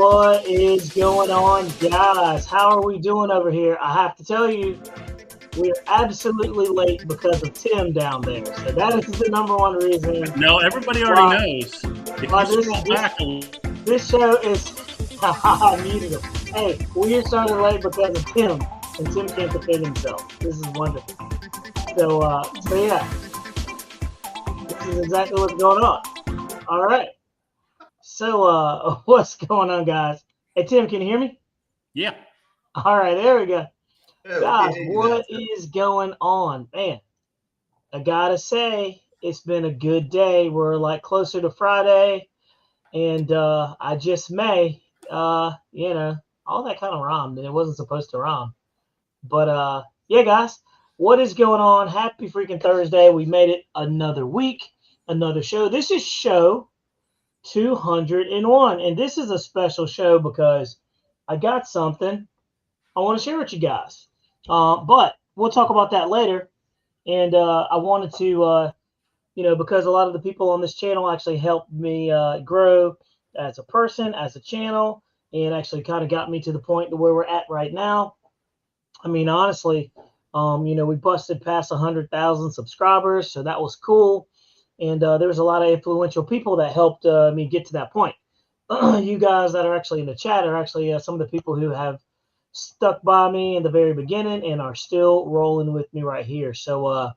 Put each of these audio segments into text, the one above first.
What is going on, guys? How are we doing over here? I have to tell you, we're absolutely late because of Tim down there. So that is the number one reason. No, everybody already knows. If why you scroll back this show is I muted him. Hey, we're starting late because of Tim, and Tim can't defend himself. This is wonderful. So yeah, this is exactly what's going on. All right. So what's going on, guys? Hey, Tim, can you hear me? Yeah. All right, there we go. Yeah, Guys, what is going on? Man, I gotta say, it's been a good day. We're like closer to Friday, and I just may, all that kind of rhymed, and it wasn't supposed to rhyme. But yeah, guys, what is going on? Happy freaking Thursday. We made it another week, another show. This is show 201, and this is a special show because I got something I want to share with you guys. But we'll talk about that later. And I wanted to, because a lot of the people on this channel actually helped me grow as a person, as a channel, and actually kind of got me to the point to where we're at right now. I mean, honestly, we busted past 100,000 subscribers, so that was cool. And there was a lot of influential people that helped me get to that point. You guys that are actually in the chat are actually some of the people who have stuck by me in the very beginning and are still rolling with me right here. So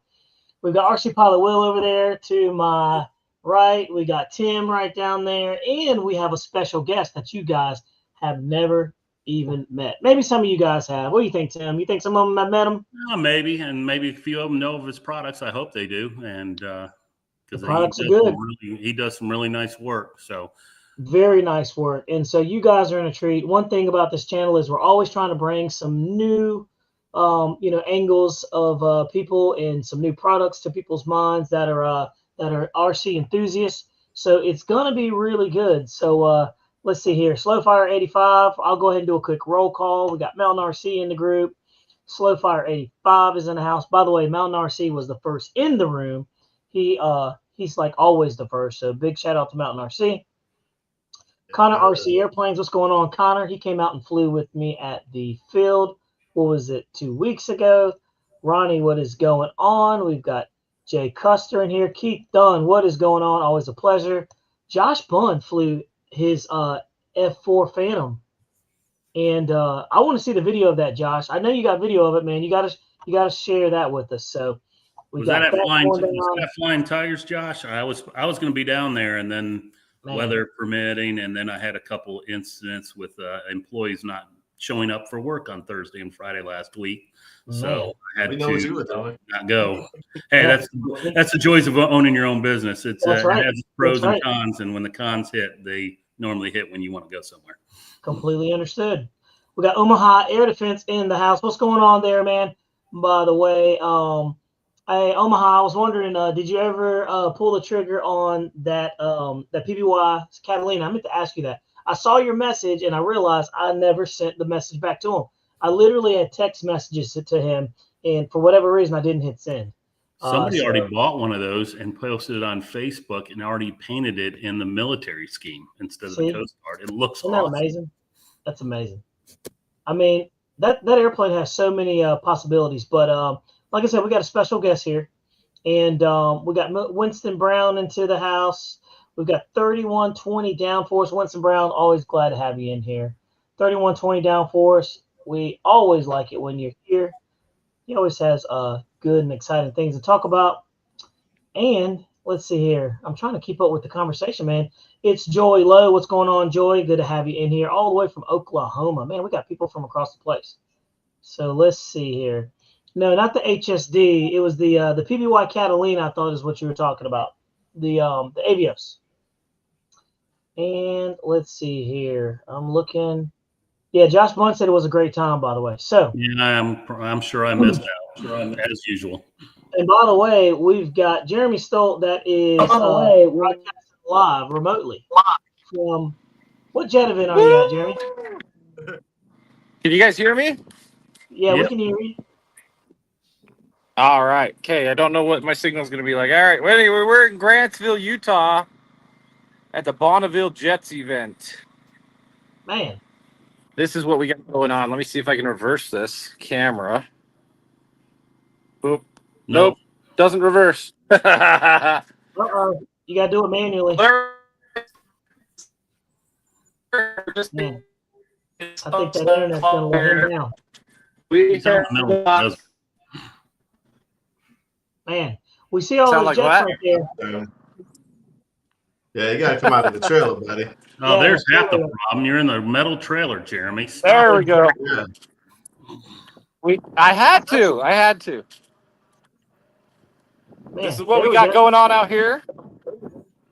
we've got RC Pilot Will over there to my right. We got Tim right down there. And we have a special guest that you guys have never even met. Maybe some of you guys have. What do you think, Tim? You think some of them have met him? Maybe, and maybe a few of them know of his products. I hope they do. And because the products are good. He does some really nice work. So very nice work. And so you guys are in a treat. One thing about this channel is we're always trying to bring some new, angles of people and some new products to people's minds that are RC enthusiasts. So it's gonna be really good. So let's see here. Slowfire 85. I'll go ahead and do a quick roll call. We got Mountain RC in the group. Slowfire 85 is in the house. By the way, Mountain RC was the first in the room. He's like always the first. So big shout out to Mountain RC. Connor RC Airplanes, what's going on, Connor? He came out and flew with me at the field. What was it, 2 weeks ago? Ronnie, what is going on? We've got Jay Custer in here. Keith Dunn, what is going on? Always a pleasure. Josh Bunn flew his F4 Phantom, and I want to see the video of that, Josh. I know you got video of it, man. You gotta share that with us. So was that at Flying Tigers, Josh? I was going to be down there, and then. Man. Weather permitting, and then I had a couple incidents with employees not showing up for work on Thursday and Friday last week, so I had to not go. Hey, that's the joys of owning your own business. It's right. It has pros and cons, and when the cons hit, they normally hit when you want to go somewhere. Completely understood. We got Omaha Air Defense in the house. What's going on there, man? By the way, hey, Omaha, I was wondering, did you ever pull the trigger on that PBY Catalina? I meant to ask you that. I saw your message, and I realized I never sent the message back to him. I literally had text messages to him, and for whatever reason, I didn't hit send. Somebody already bought one of those and posted it on Facebook and already painted it in the military scheme instead of the Coast Guard. It looks awesome. Isn't that amazing? That's amazing. I mean, that airplane has so many possibilities, but like I said, we got a special guest here, and we got Winston Brown into the house. We've got 3120 downforce. Winston Brown, always glad to have you in here. 3120 downforce. We always like it when you're here. He always has good and exciting things to talk about. And let's see here. I'm trying to keep up with the conversation, man. It's Joy Lowe. What's going on, Joy? Good to have you in here, all the way from Oklahoma. Man, we got people from across the place. So let's see here. No, not the HSD. It was the PBY Catalina, I thought is what you were talking about. The Avios. And let's see here. I'm looking. Yeah, Josh Blunt said it was a great time, by the way. So yeah, I'm sure I missed out as usual. And by the way, we've got Jeremy Stolt that is broadcasting live remotely. From what jet event are you at, Jeremy? Can you guys hear me? Yeah, we can hear you. All right. Okay. I don't know what my signal's going to be like. All right. Well, anyway, we're in Grantsville, Utah at the Bonneville Jets event. Man. This is what we got going on. Let me see if I can reverse this camera. Boop. Nope. Doesn't reverse. Uh-oh. You got to do it manually. Man. I think that internet's going to let him down. Man, we see all those jets right there. Yeah, you got to come out of the trailer, buddy. Oh, yeah, there's half the problem. You're in the metal trailer, Jeremy. Stop. There we go. Yeah. I had to. Man, this is what we got going on out here.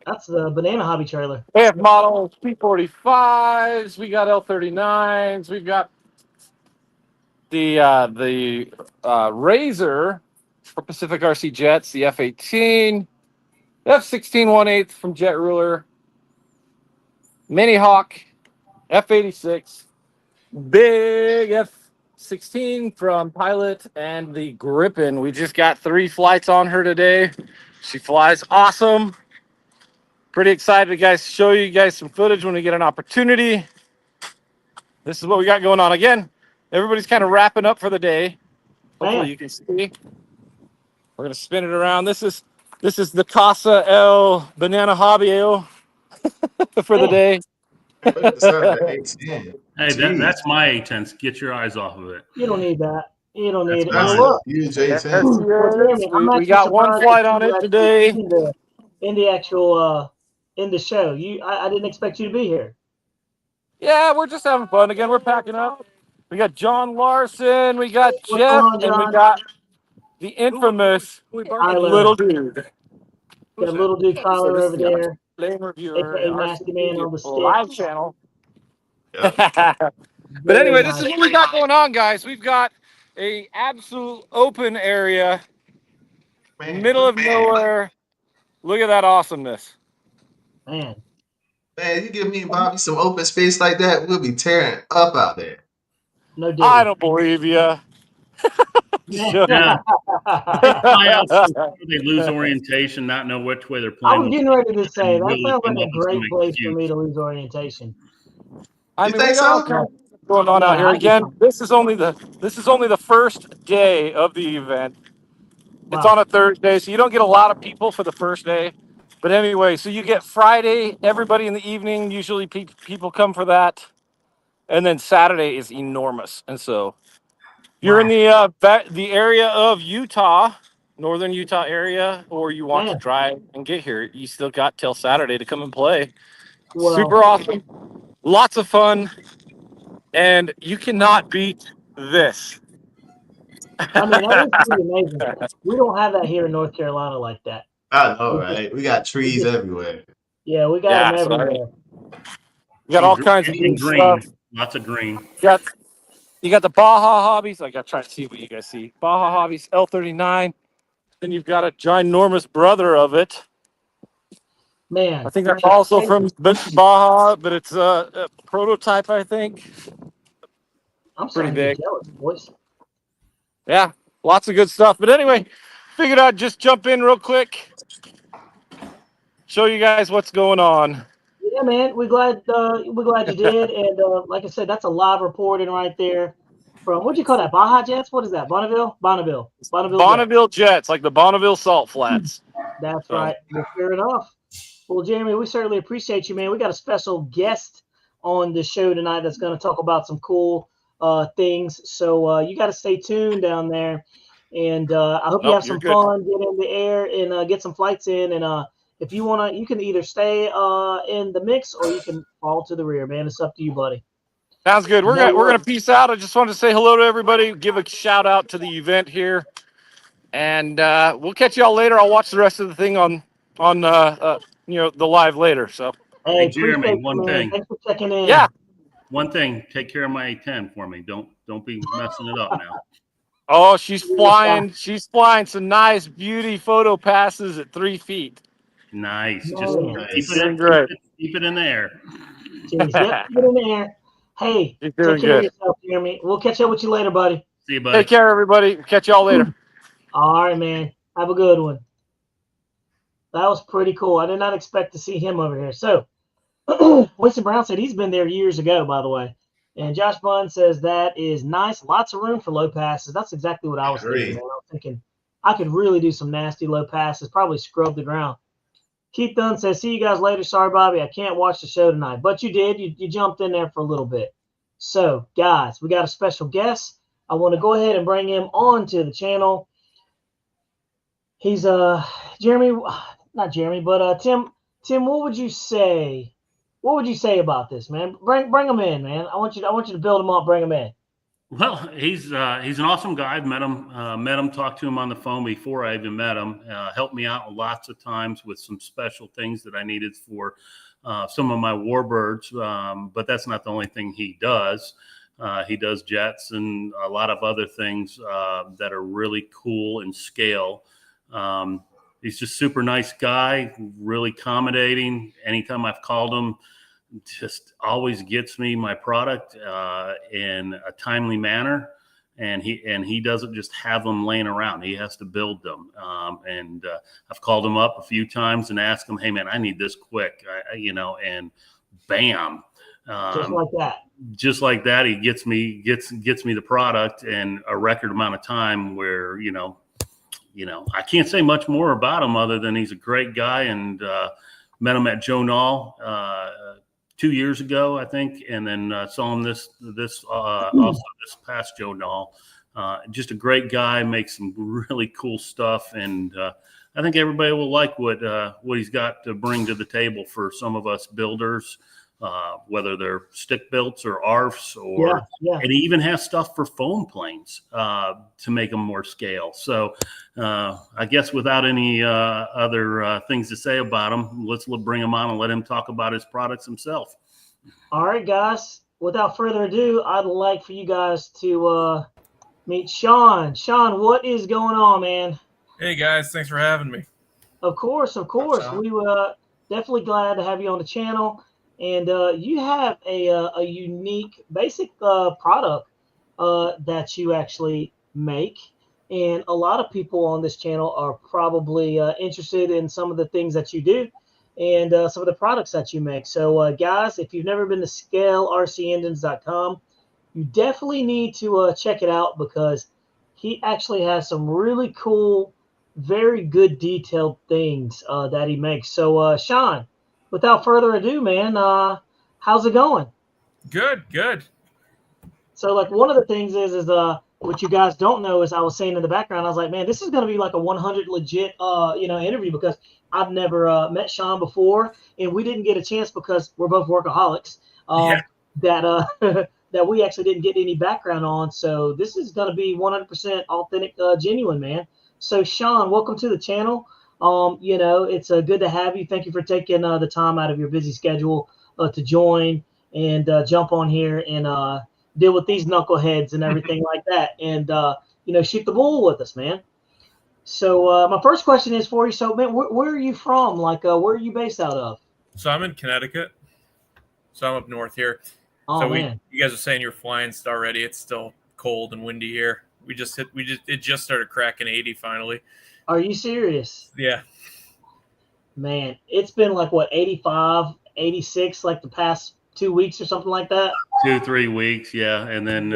That's the Banana Hobby trailer. We have model P45s. We got L39s. We've got the Razor for Pacific RC Jets, the F-18, F-16 1/8 from Jet Ruler, Mini Hawk, F-86, big F-16 from Pilot, and the Griffin. We just got 3 flights on her today. She flies awesome. Pretty excited to guys show you guys some footage when we get an opportunity. This is what we got going on. Again, everybody's kind of wrapping up for the day. Hopefully you can see. We're gonna spin it around. This is the Casa El Banana Hobby Ale for the day. Hey, that's my A10s. Get your eyes off of it. You don't need that. You don't need it. Look, we got one flight on it today. In the actual in the show, I didn't expect you to be here. Yeah, we're just having fun. Again, we're packing up. We got John Larson, we got Jeff, and we got the infamous little dude. Got little dude Tyler over there. Flame reviewer, AKA Nasty Man on the stick. Live channel. But anyway, this is what we got going on, guys. We've got a absolute open area, middle of nowhere. Look at that awesomeness. Man, you give me and Bobby some open space like that, we'll be tearing up out there. No doubt. I don't believe you. Yeah. They lose orientation, not know which way they're playing. I was getting ready to say that sounds like a great place for me to lose orientation. I mean, there's all kinds of going on out here. Again, this is only the first day of the event. It's on a Thursday, so you don't get a lot of people for the first day. But anyway, so you get Friday, everybody in the evening. Usually people come for that. And then Saturday is enormous. And so you're in the area of Utah, northern Utah area, or you want to drive and get here, you still got till Saturday to come and play. Well, super awesome. Lots of fun. And you cannot beat this. I mean, that is pretty amazing. We don't have that here in North Carolina like that. I know, right? We got trees everywhere. Yeah, we got them everywhere. We got all kinds of green stuff. Lots of green. You got the Baja Hobbies. I got to try to see what you guys see. Baja Hobbies L39. Then you've got a ginormous brother of it. Man, I think that's also from Baja, but it's a prototype, I think. I'm pretty big. Jealous, boys. Yeah, lots of good stuff. But anyway, figured I'd just jump in real quick, show you guys what's going on. Yeah, man, we're glad you did. And like I said, that's a live reporting right there from, what do you call that? Baja Jets? What is that? Bonneville Jets, like the Bonneville Salt Flats. That's right. Fair enough. Well, Jeremy, we certainly appreciate you, man. We got a special guest on the show tonight that's going to talk about some cool things. So you got to stay tuned down there. And I hope you have some fun, get in the air, and get some flights in. And if you want to, you can either stay in the mix or you can fall to the rear, man. It's up to you, buddy. Sounds good. We're gonna peace out. I just wanted to say hello to everybody. Give a shout out to the event here, and we'll catch y'all later. I'll watch the rest of the thing on the live later. So hey Jeremy, one thing. Thanks for checking in. Yeah. One thing. Take care of my A10 for me. Don't be messing it up now. Oh, she's flying. She's flying some nice beauty photo passes at 3 feet. Nice. Just keep it in there. Keep it in there. Hey, take care of yourself, Jeremy. We'll catch up with you later, buddy. See you, buddy. Take care, everybody. Catch y'all later. All right, man. Have a good one. That was pretty cool. I did not expect to see him over here. So Winston Brown said he's been there years ago, by the way. And Josh Bunn says that is nice. Lots of room for low passes. That's exactly what I was thinking, man. I was thinking I could really do some nasty low passes, probably scrub the ground. Keith Dunn says, see you guys later. Sorry, Bobby, I can't watch the show tonight. But you did. You jumped in there for a little bit. So, guys, we got a special guest. I want to go ahead and bring him on to the channel. He's Jeremy, not Jeremy, but Tim. Tim, what would you say? What would you say about this, man? Bring him in, man. I want you to build him up. Bring him in. Well, he's an awesome guy. I've met him, talked to him on the phone before I even met him. Helped me out lots of times with some special things that I needed for some of my warbirds. But that's not the only thing he does. He does jets and a lot of other things that are really cool in scale. He's just super nice guy, really accommodating. Anytime I've called him, just always gets me my product in a timely manner, and he doesn't just have them laying around. He has to build them. And I've called him up a few times and asked him, "Hey man, I need this quick," and bam, just like that, he gets me the product in a record amount of time. Where I can't say much more about him other than he's a great guy, and met him at Joe Nall 2 years ago, I think, and then saw him also this past Joe Nall. Just a great guy, makes some really cool stuff, and I think everybody will like what he's got to bring to the table for some of us builders, whether they're stick builts or ARFs, and he even has stuff for foam planes to make them more scale. So I guess without any other things to say about him, let's bring him on and let him talk about his products himself. All right, guys. Without further ado, I'd like for you guys to meet Sean. Sean, what is going on, man? Hey, guys. Thanks for having me. Of course. We were definitely glad to have you on the channel. And you have a unique basic product that you actually make. And a lot of people on this channel are probably interested in some of the things that you do and some of the products that you make. So, guys, if you've never been to scaleRCengines.com, you definitely need to check it out, because he actually has some really cool, very good detailed things that he makes. So, Sean, without further ado, man, how's it going? Good. So, like, one of the things is what you guys don't know is I was saying in the background, I was like, man, this is going to be like a 100 legit, interview, because I've never met Sean before, and we didn't get a chance because we're both workaholics. That we actually didn't get any background on. So this is going to be 100% authentic, genuine, man. So, Sean, welcome to the channel. It's good to have you. Thank you for taking the time out of your busy schedule to join and jump on here and deal with these knuckleheads and everything like that, and shoot the bull with us, man. So my first question is for you. So, man, where are you from? Like, where are you based out of? So I'm in Connecticut. So I'm up north here. Oh, so man. You guys are saying you're flying already. It's still cold and windy here. It just started cracking 80 finally. Are you serious? Yeah. Man, it's been like, what, 85, 86, like the past 2 weeks or something like that? 2-3 weeks, yeah. And then,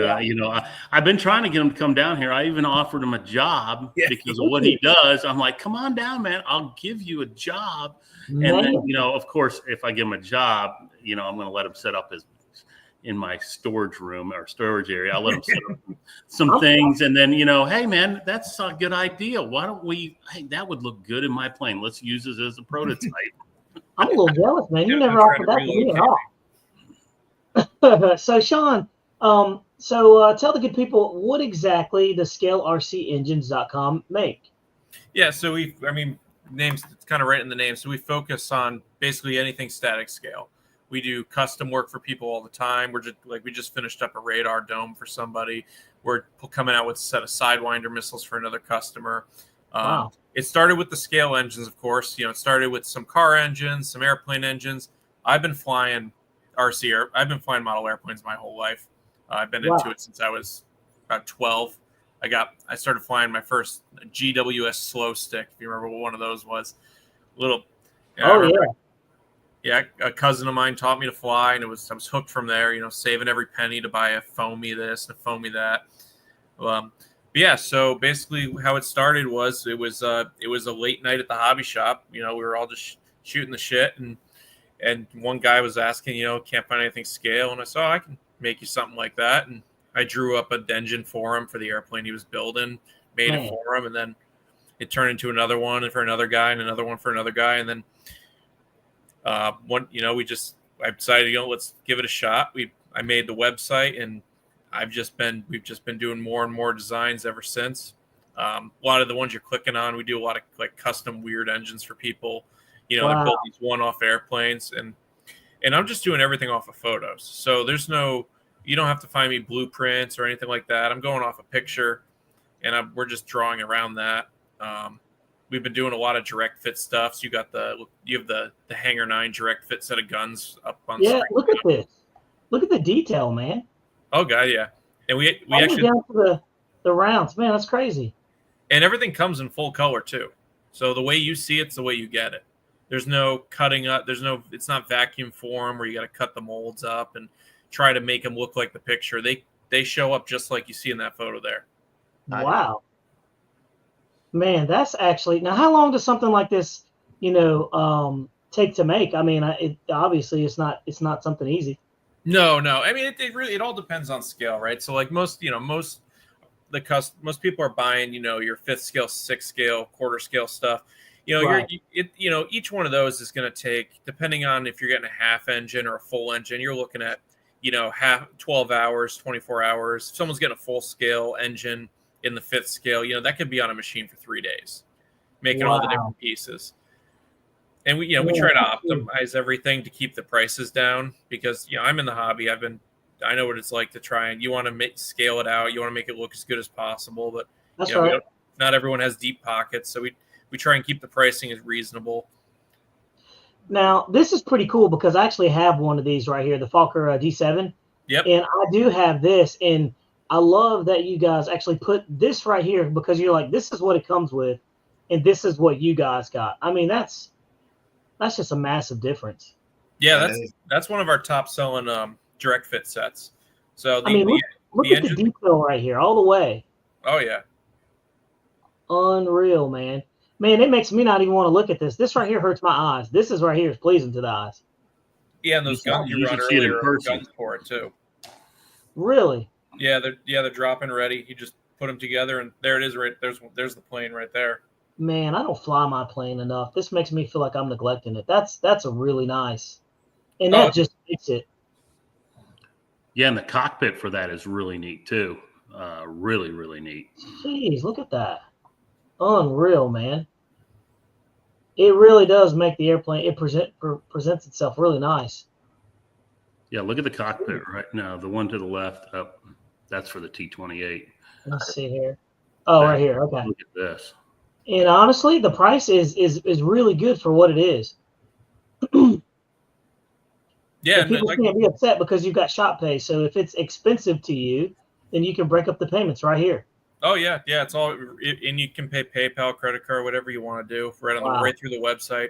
I've been trying to get him to come down here. I even offered him a job because of what he does. I'm like, come on down, man. I'll give you a job. Man. And then, of course, if I give him a job, I'm going to let him set up in my storage room or storage area. I'll let him set up some things. And then, hey, man, that's a good idea. Why don't that would look good in my plane. Let's use it as a prototype. I'm a little jealous, man. You never offered that to me at all. So, Sean, tell the good people, what exactly does ScaleRCengines.com make? Yeah, so names, it's kind of right in the name. So we focus on basically anything static scale. We do custom work for people all the time. We just finished up a radar dome for somebody. We're coming out with a set of Sidewinder missiles for another customer. Wow. It started with the scale engines, of course. It started with some car engines, some airplane engines. I've been flying model airplanes my whole life. I've been into it since I was about 12. I started flying my first GWS slow stick. If you remember what one of those was, Yeah, a cousin of mine taught me to fly, and I was hooked from there. Saving every penny to buy a foamy this and a foamy that. But yeah, so basically how it started was it was a late night at the hobby shop. We were all just shooting the shit, and one guy was asking, can't find anything scale, and I said, I can make you something like that, and I drew up an engine for him for the airplane he was building, made it for him, and then it turned into another one for another guy and another one for another guy, and then I decided, let's give it a shot. I made the website, and we've just been doing more and more designs ever since. A lot of the ones you're clicking on, we do a lot of like custom weird engines for people. I build these one-off airplanes, and I'm just doing everything off of photos. So you don't have to find me blueprints or anything like that. I'm going off a picture, and we're just drawing around that. We've been doing a lot of direct fit stuff. So you have the Hangar 9 direct fit set of guns up on. Yeah, look at this. Look at the detail, man. Oh god, yeah. And we actually down to the rounds, man. That's crazy. And everything comes in full color too. So the way you see it's the way you get it. There's no cutting up. It's not vacuum form where you got to cut the molds up and try to make them look like the picture. They show up just like you see in that photo there. Wow. Man, that's actually, now how long does something like this, take to make? I mean, obviously it's not something easy. No. I mean, it all depends on scale, right? So like most people are buying, your 5th scale, 6th scale, quarter scale stuff. Each one of those is going to take, depending on if you're getting a half engine or a full engine, you're looking at, 12 hours, 24 hours. If someone's getting a full scale engine in the 5th scale, that could be on a machine for 3 days, making all the different pieces. And we try to optimize everything to keep the prices down because, I'm in the hobby. I know what it's like to try and you want to scale it out. You want to make it look as good as possible, but that's right. Not everyone has deep pockets. So we try and keep the pricing as reasonable. Now, this is pretty cool because I actually have one of these right here, the Fokker D7. Yep. And I do have this, and I love that you guys actually put this right here because you're like, this is what it comes with, and this is what you guys got. I mean, that's just a massive difference. Yeah, that's one of our top selling direct fit sets. So look at the detail right here, all the way. Oh yeah. Unreal, man. Man, it makes me not even want to look at this. This right here hurts my eyes. This is right here is pleasing to the eyes. Yeah, and those guns you run earlier are guns for it too. Really? Yeah, they're dropping ready. You just put them together, and there it is. Right there's the plane right there. Man, I don't fly my plane enough. This makes me feel like I'm neglecting it. That's a really nice, and that just makes it. Yeah, and the cockpit for that is really neat too. Really, really neat. Jeez, look at that. Unreal, man. It really does make the airplane. It presents itself really nice. Yeah, look at the cockpit right now. The one to the left up. That's for the T-28. Let's see here. Oh, right here. Okay. Look at this. And honestly, the price is really good for what it is. Yeah, people can't be upset because you've got shop pay. So if it's expensive to you, then you can break up the payments right here. Oh yeah, it's all, and you can pay PayPal, credit card, whatever you want to do, right through the website.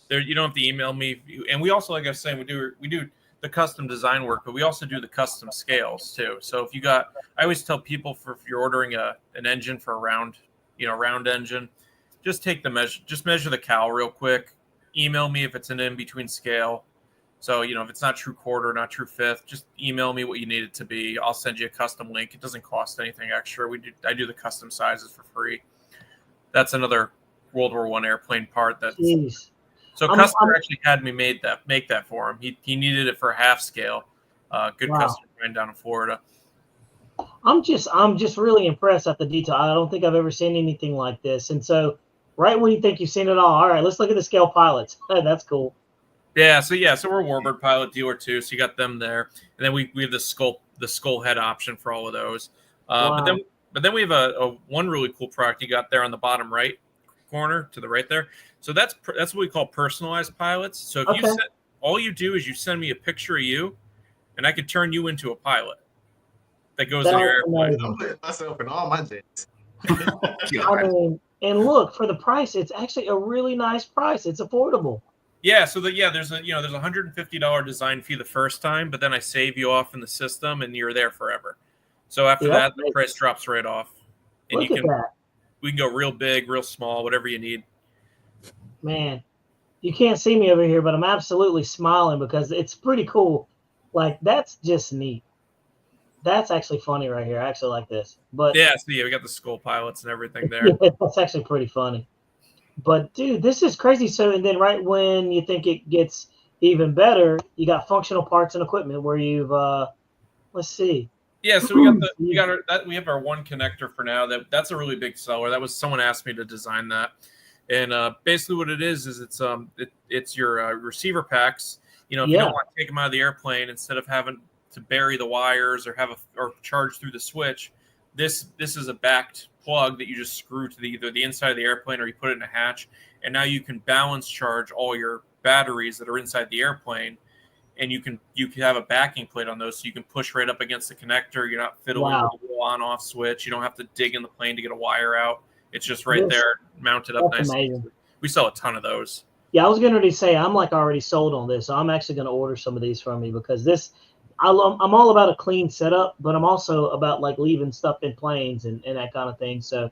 There, you don't have to email me. And we also, like I was saying, we do the custom design work, but we also do the custom scales too. So if I always tell people if you're ordering an engine for a round engine, just take the measure, just measure the cowl real quick. Email me if it's an in between scale. So, if it's not true quarter, not true 5th, just email me what you need it to be. I'll send you a custom link. It doesn't cost anything extra. I do the custom sizes for free. That's another World War I airplane part. So customer actually had me make that for him. He needed it for half scale. Good customer down in Florida. I'm just really impressed at the detail. I don't think I've ever seen anything like this. And so right when you think you've seen it all right, let's look at the scale pilots. That's cool. Yeah, so we're Warbird pilot dealer too, so you got them there, and then we have the skull head option for all of those. But then we have a one really cool product you got there on the bottom right corner to the right there. So that's what we call personalized pilots. So if all you do is you send me a picture of you, and I could turn you into a pilot that goes in your airplane. I'm putting myself in all my jets. I mean, and look, for the price, it's actually a really nice price. It's affordable. Yeah, so there's a $150 design fee the first time, but then I save you off in the system, and you're there forever. So after that, the price drops right off, and Look at that. We can go real big, real small, whatever you need. Man, you can't see me over here, but I'm absolutely smiling because it's pretty cool. Like, that's just neat. That's actually funny right here. I actually like this. But yeah, so we got the skull pilots and everything there. Yeah, that's actually pretty funny. But dude, this is crazy. So, and then right when you think it gets even better, you got functional parts and equipment where you've let's see. Yeah, so we have our one connector for now. That's a really big seller. That was someone asked me to design that, and basically what it is it's your receiver packs. You know, if you don't want to take them out of the airplane, instead of having to bury the wires or or charge through the switch, this is a backed plug that you just screw to either the inside of the airplane or you put it in a hatch, and now you can balance charge all your batteries that are inside the airplane. And you can have a backing plate on those, so you can push right up against the connector. You're not fiddling with the on-off switch. You don't have to dig in the plane to get a wire out. It's just right there, mounted up nicely. Amazing. We sell a ton of those. Yeah, I was going to say I'm like already sold on this, so I'm actually going to order some of these from you because I'm all about a clean setup, but I'm also about like leaving stuff in planes and that kind of thing. So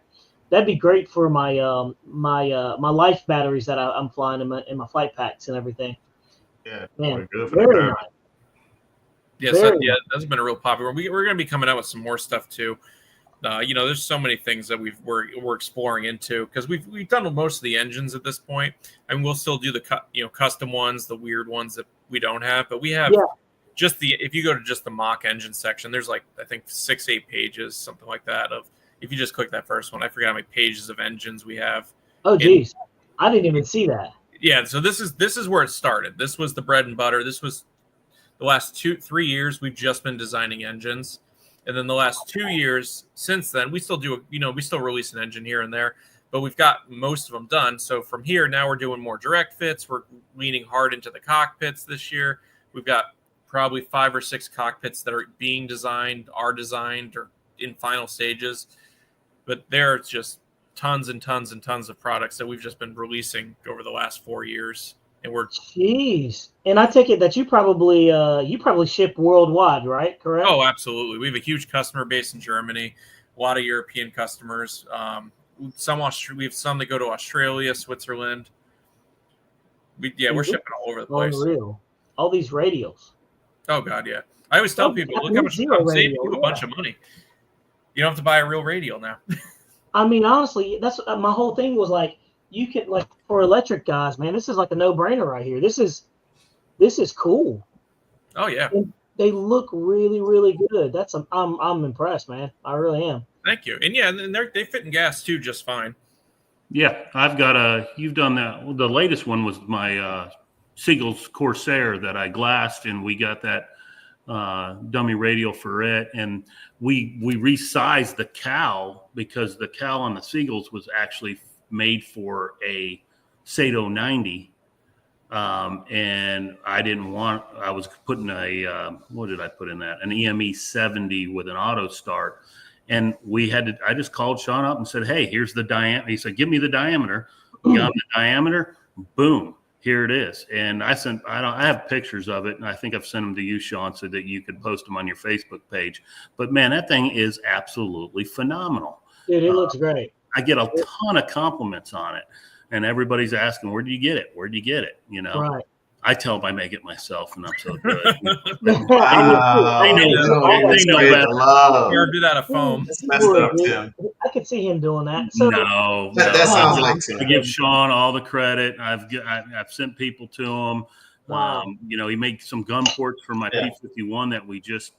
that'd be great for my my life batteries that I'm flying in my flight packs and everything. Yeah, man, good for very nice. Yes, that's been a real popular. We're going to be coming out with some more stuff too. There's so many things that we're exploring into because we've done most of the engines at this point, and we'll still do the custom ones, the weird ones that we don't have. But we have if you go to just the mock engine section, there's like I think 6-8 pages, something like that. If you just click that first one, I forget how many pages of engines we have. Oh geez, I didn't even see that. Yeah, so this is where it started. This was the bread and butter. This was the last 2-3 years we've just been designing engines. And then the last 2 years since then, we still do, we still release an engine here and there, but we've got most of them done. So from here, now we're doing more direct fits. We're leaning hard into the cockpits this year. We've got probably 5 or 6 cockpits that are being designed, are designed, or in final stages. But there's just tons and tons and tons of products that we've just been releasing over the last 4 years. And jeez. And I take it that you probably ship worldwide, right? Correct? Oh, absolutely. We have a huge customer base in Germany, a lot of European customers. We have some that go to Australia, Switzerland. We're shipping all over the place. Unreal. All these radials. Oh God, yeah. I always tell people, look how much I'm saving you a bunch of money. You don't have to buy a real radial now. I mean, honestly, that's my whole thing was like, you can like for electric guys, man, this is like a no-brainer right here. This is cool. Oh yeah. And they look really, really good. I'm impressed, man. I really am. Thank you. And yeah, and they fit in gas too just fine. Yeah, I've got you've done that. Well, the latest one was my Seagulls Corsair that I glassed, and we got that dummy radial for it, and we resized the cowl because the cowl on the Seagulls was actually made for a Sato 90, and I was putting what did I put in that? An EME 70 with an auto start, and I just called Sean up and said, hey, here's the diameter. He said, give me the diameter. Got the diameter, boom, here it is. And I have pictures of it, and I think I've sent them to you, Sean, so that you could post them on your Facebook page. But man, that thing is absolutely phenomenal. Dude, it looks great. I get a ton of compliments on it, and everybody's asking, where'd you get it? Where'd you get it? Right. I tell them I make it myself, and I'm so good. Wow. They know better. Or do that a foam. I could see him doing that. So, no, that sounds like Tim. I give Sean all the credit. I've sent people to him. Wow. He made some gun ports for my P-51 that we just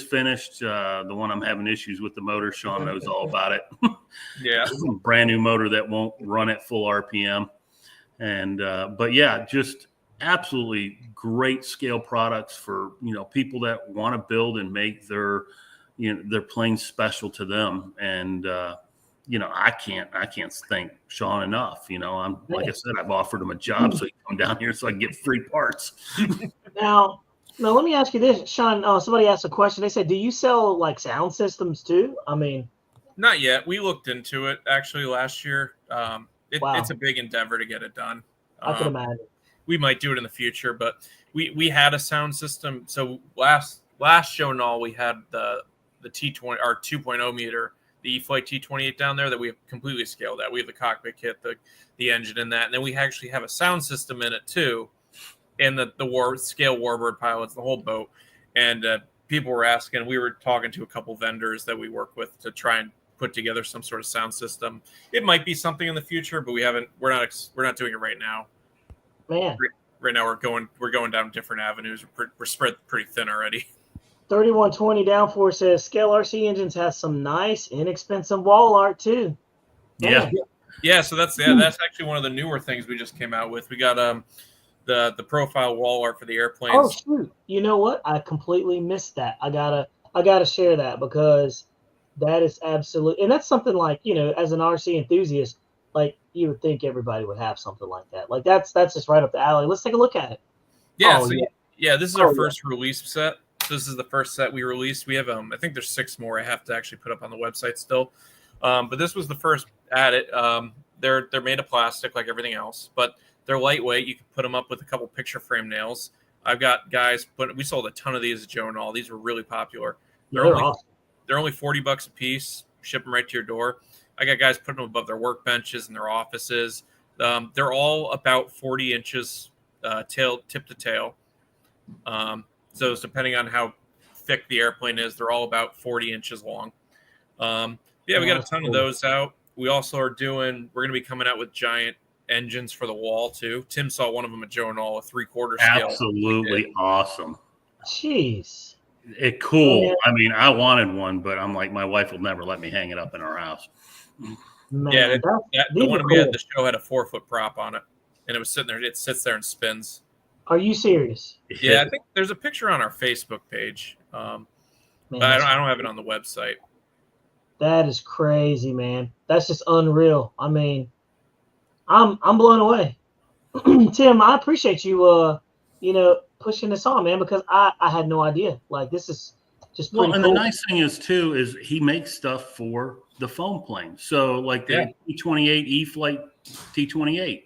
finished. The one I'm having issues with the motor. Sean knows all about it. Yeah, brand new motor that won't run at full RPM. And but yeah, just absolutely great scale products for people that want to build and make their planes special to them. And I can't thank Sean enough. I'm like I said, I've offered him a job so he can come down here so I can get free parts. Now let me ask you this, Sean. Somebody asked a question. They said, do you sell like sound systems too? I mean, not yet. We looked into it actually last year. It's a big endeavor to get it done. I can imagine. We might do it in the future, but we had a sound system. So last show and all, we had the T20, our 2.0 meter, the e-flite T28 down there that we have completely scaled out. We have the cockpit kit, the engine in that, and then we actually have a sound system in it too, and the scale warbird pilots, the whole boat. And people were asking. We were talking to a couple vendors that we work with to try and put together some sort of sound system. It might be something in the future, but we're not doing it right now. Man, right now we're going down different avenues. We're spread pretty thin already. 3120 Downforce says Scale RC Engines has some nice, inexpensive wall art too. Man. Yeah. So that's actually one of the newer things we just came out with. We got the profile wall art for the airplanes. Oh shoot! You know what? I completely missed that. I gotta share that because that is absolutely, and that's something like, you know, as an RC enthusiast, like you would think everybody would have something like that. Like that's just right up the alley. Let's take a look at it. Yeah. Oh, so this is our first release set. So this is the first set we released. We have I think there's 6 more I have to actually put up on the website still. But this was the first at it. They're made of plastic like everything else, but they're lightweight. You can put them up with a couple picture frame nails. I've got guys we sold a ton of these at Joe and all. These were really popular. They're only $40 a piece. Ship them right to your door. I got guys putting them above their workbenches and their offices. They're all about 40 inches tip to tail. So it's depending on how thick the airplane is, they're all about 40 inches long. We got a ton of those out. We also we're going to be coming out with giant engines for the wall too. Tim saw one of them at Joe and all, a 3/4 scale. Absolutely awesome. Jeez. Cool. Yeah. I mean, I wanted one, but I'm like, my wife will never let me hang it up in our house. Man, the one we had at the show had a 4-foot prop on it, and it was sitting there. It sits there and spins. Are you serious? Yeah, I think there's a picture on our Facebook page. But I don't have it on the website. That is crazy, man. That's just unreal. I mean, I'm blown away. Tim, I appreciate you pushing this on, man, because I had no idea. Like, this is just pretty cool. The nice thing is too is he makes stuff for the foam plane. So like the T28 e-flite T28.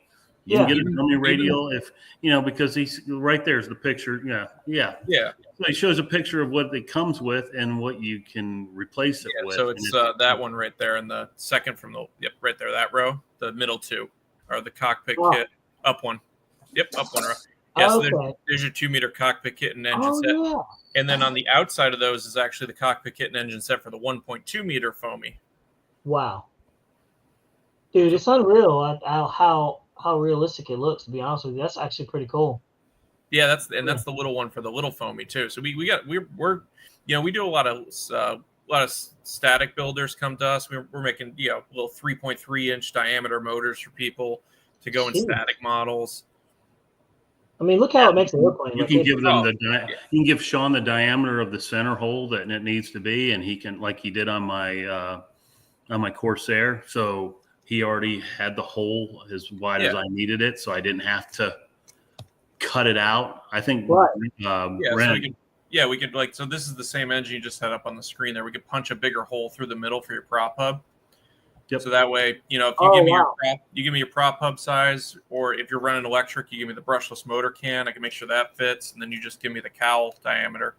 You can get a dummy radial if because he's right there's the picture. Yeah. So he shows a picture of what it comes with and what you can replace it with. So it's that one right there, and the second from the right there, that row, the middle two are the cockpit kit. Up one. Yep, up one row. Yeah, so there's your 2-meter cockpit kit and engine set. Yeah. And then on the outside of those is actually the cockpit kit and engine set for the 1.2 meter foamy. Wow. Dude, it's unreal how realistic it looks, to be honest with you. That's actually pretty cool. Yeah, that's the little one for the little foamy too. So we do a lot of static builders come to us. We're making little 3.3 inch diameter motors for people to go in static models. I mean, look how it makes it look like. You can give them you can give Sean the diameter of the center hole that it needs to be, and he can, like he did on my Corsair. So he already had the hole as wide as I needed it, so I didn't have to cut it out. I think. So we could so this is the same engine you just had up on the screen there. We could punch a bigger hole through the middle for your prop hub. Yep. So that way, if you give me your prop hub size, or if you're running electric, you give me the brushless motor can. I can make sure that fits, and then you just give me the cowl diameter.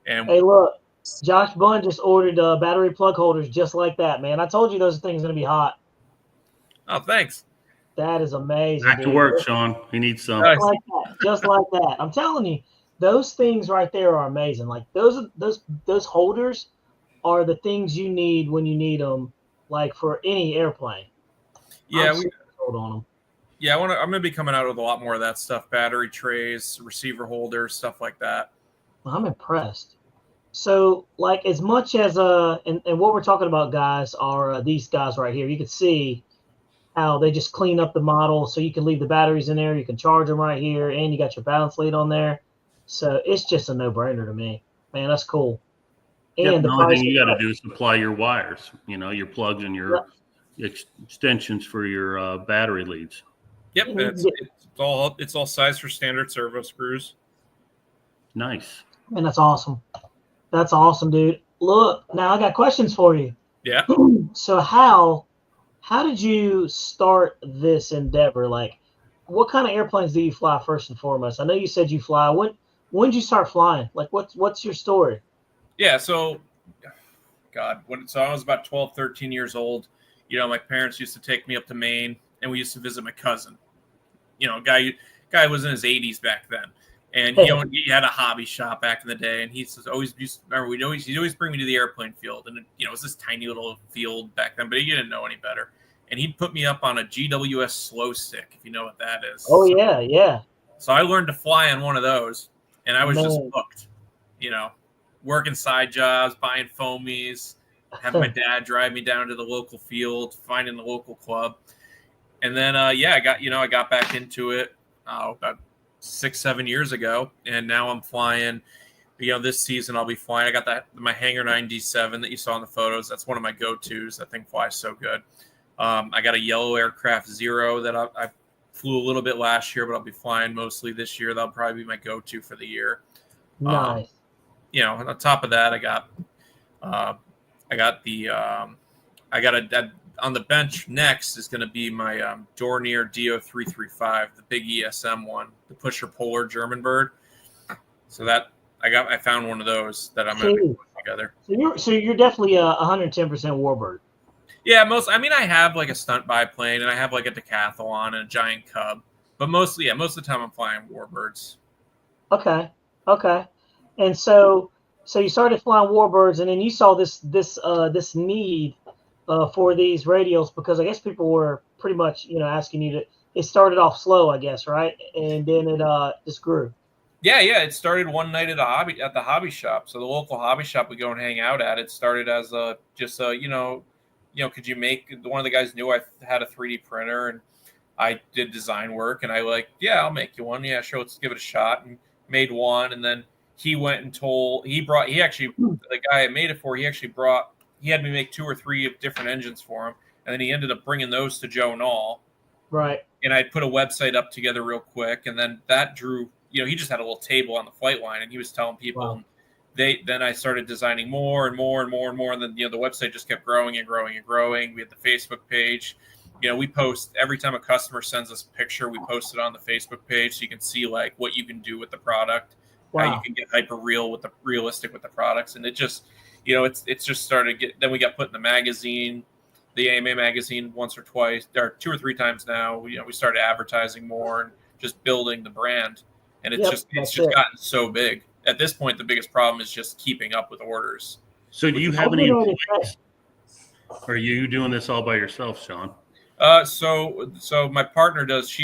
And hey, look, Josh Bunn just ordered battery plug holders just like that, man. I told you those things are gonna be hot. Oh, thanks. That is amazing. Back to work, Sean. He needs some. Just like that. I'm telling you, those things right there are amazing. Like those holders are the things you need when you need them. Like for any airplane. Yeah, sold on them. Yeah, I'm going to be coming out with a lot more of that stuff: battery trays, receiver holders, stuff like that. Well, I'm impressed. So, like, as much as and what we're talking about, guys, are these guys right here. You can see how they just clean up the model, so you can leave the batteries in there. You can charge them right here, and you got your balance lead on there. So it's just a no-brainer to me. Man, that's cool. And the only thing you got to do is supply your wires, your plugs and your extensions for your battery leads. Yep, it's all sized for standard servo screws. Nice. And that's awesome. That's awesome, dude. Look, now I got questions for you. Yeah. So how did you start this endeavor? Like, what kind of airplanes do you fly first and foremost? I know you said you fly. When did you start flying? Like, what's your story? Yeah, so so I was about 12, 13 years old. My parents used to take me up to Maine, and we used to visit my cousin. Guy was in his 80s back then, and he had a hobby shop back in the day. And he says, he'd always bring me to the airplane field, and it was this tiny little field back then, but he didn't know any better. And he'd put me up on a GWS slow stick, if you know what that is. Oh yeah. So I learned to fly on one of those, and I was just hooked. Working side jobs, buying foamies, having my dad drive me down to the local field, finding the local club. And then, I got back into it about 6-7 years ago, and now I'm flying. This season I'll be flying. I got my Hangar 9D7 that you saw in the photos. That's one of my go-tos. That thing flies so good. I got a yellow aircraft Zero that I flew a little bit last year, but I'll be flying mostly this year. That'll probably be my go-to for the year. Nice. On top of that, on the bench next is going to be my Dornier DO335, the big ESM one, the pusher polar German bird. So I found one of those that I'm going to put together. So you're definitely a 110% warbird. Yeah, I have like a stunt biplane, and I have like a decathlon and a giant Cub, but most of the time I'm flying warbirds. Okay. And so you started flying warbirds, and then you saw this need for these radials, because I guess people were pretty much asking you to. It started off slow, I guess, right? And then it just grew. Yeah. It started one night at the hobby shop. So the local hobby shop we go and hang out at. It started as could you make? One of the guys knew I had a 3D printer, and I did design work, and I'll make you one. Yeah, sure, let's give it a shot, and made one. And then he went and the guy I made it for, he had me make 2 or 3 different engines for him. And then he ended up bringing those to Joe Nall. Right. And I put a website up together real quick. And then that drew, he just had a little table on the flight line, and he was telling people. Wow. Then I started designing more and more and more and more. And then, the website just kept growing and growing and growing. We had the Facebook page. We post every time a customer sends us a picture, we post it on the Facebook page, so you can see like what you can do with the product. Wow. How you can get realistic with the products. And it just, it's just started then we got put in the magazine, the AMA magazine once or twice, or 2 or 3 times now. We started advertising more and just building the brand. And it's just gotten so big. At this point, the biggest problem is just keeping up with orders. So do you have any employees? Or are you doing this all by yourself, Sean? So my partner does.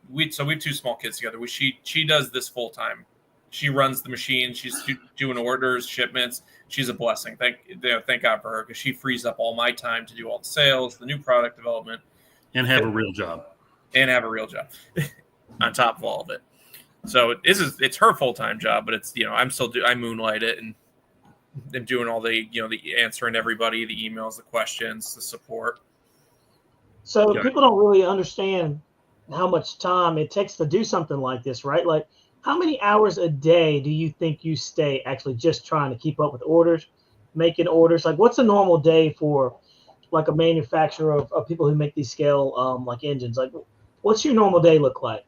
We have 2 small kids together. She does this full time. She runs the machine. She's doing orders, shipments. She's a blessing. Thank God for her, because she frees up all my time to do all the sales, the new product development, and have a real job. On top of all of it. So it's her full-time job, but it's I moonlight it, and I'm doing all the the answering everybody, the emails, the questions, the support. So people don't really understand how much time it takes to do something like this, right? Like, how many hours a day do you think you stay actually just trying to keep up with orders, making orders? Like, what's a normal day for like a manufacturer of people who make these scale like engines? Like, what's your normal day look like?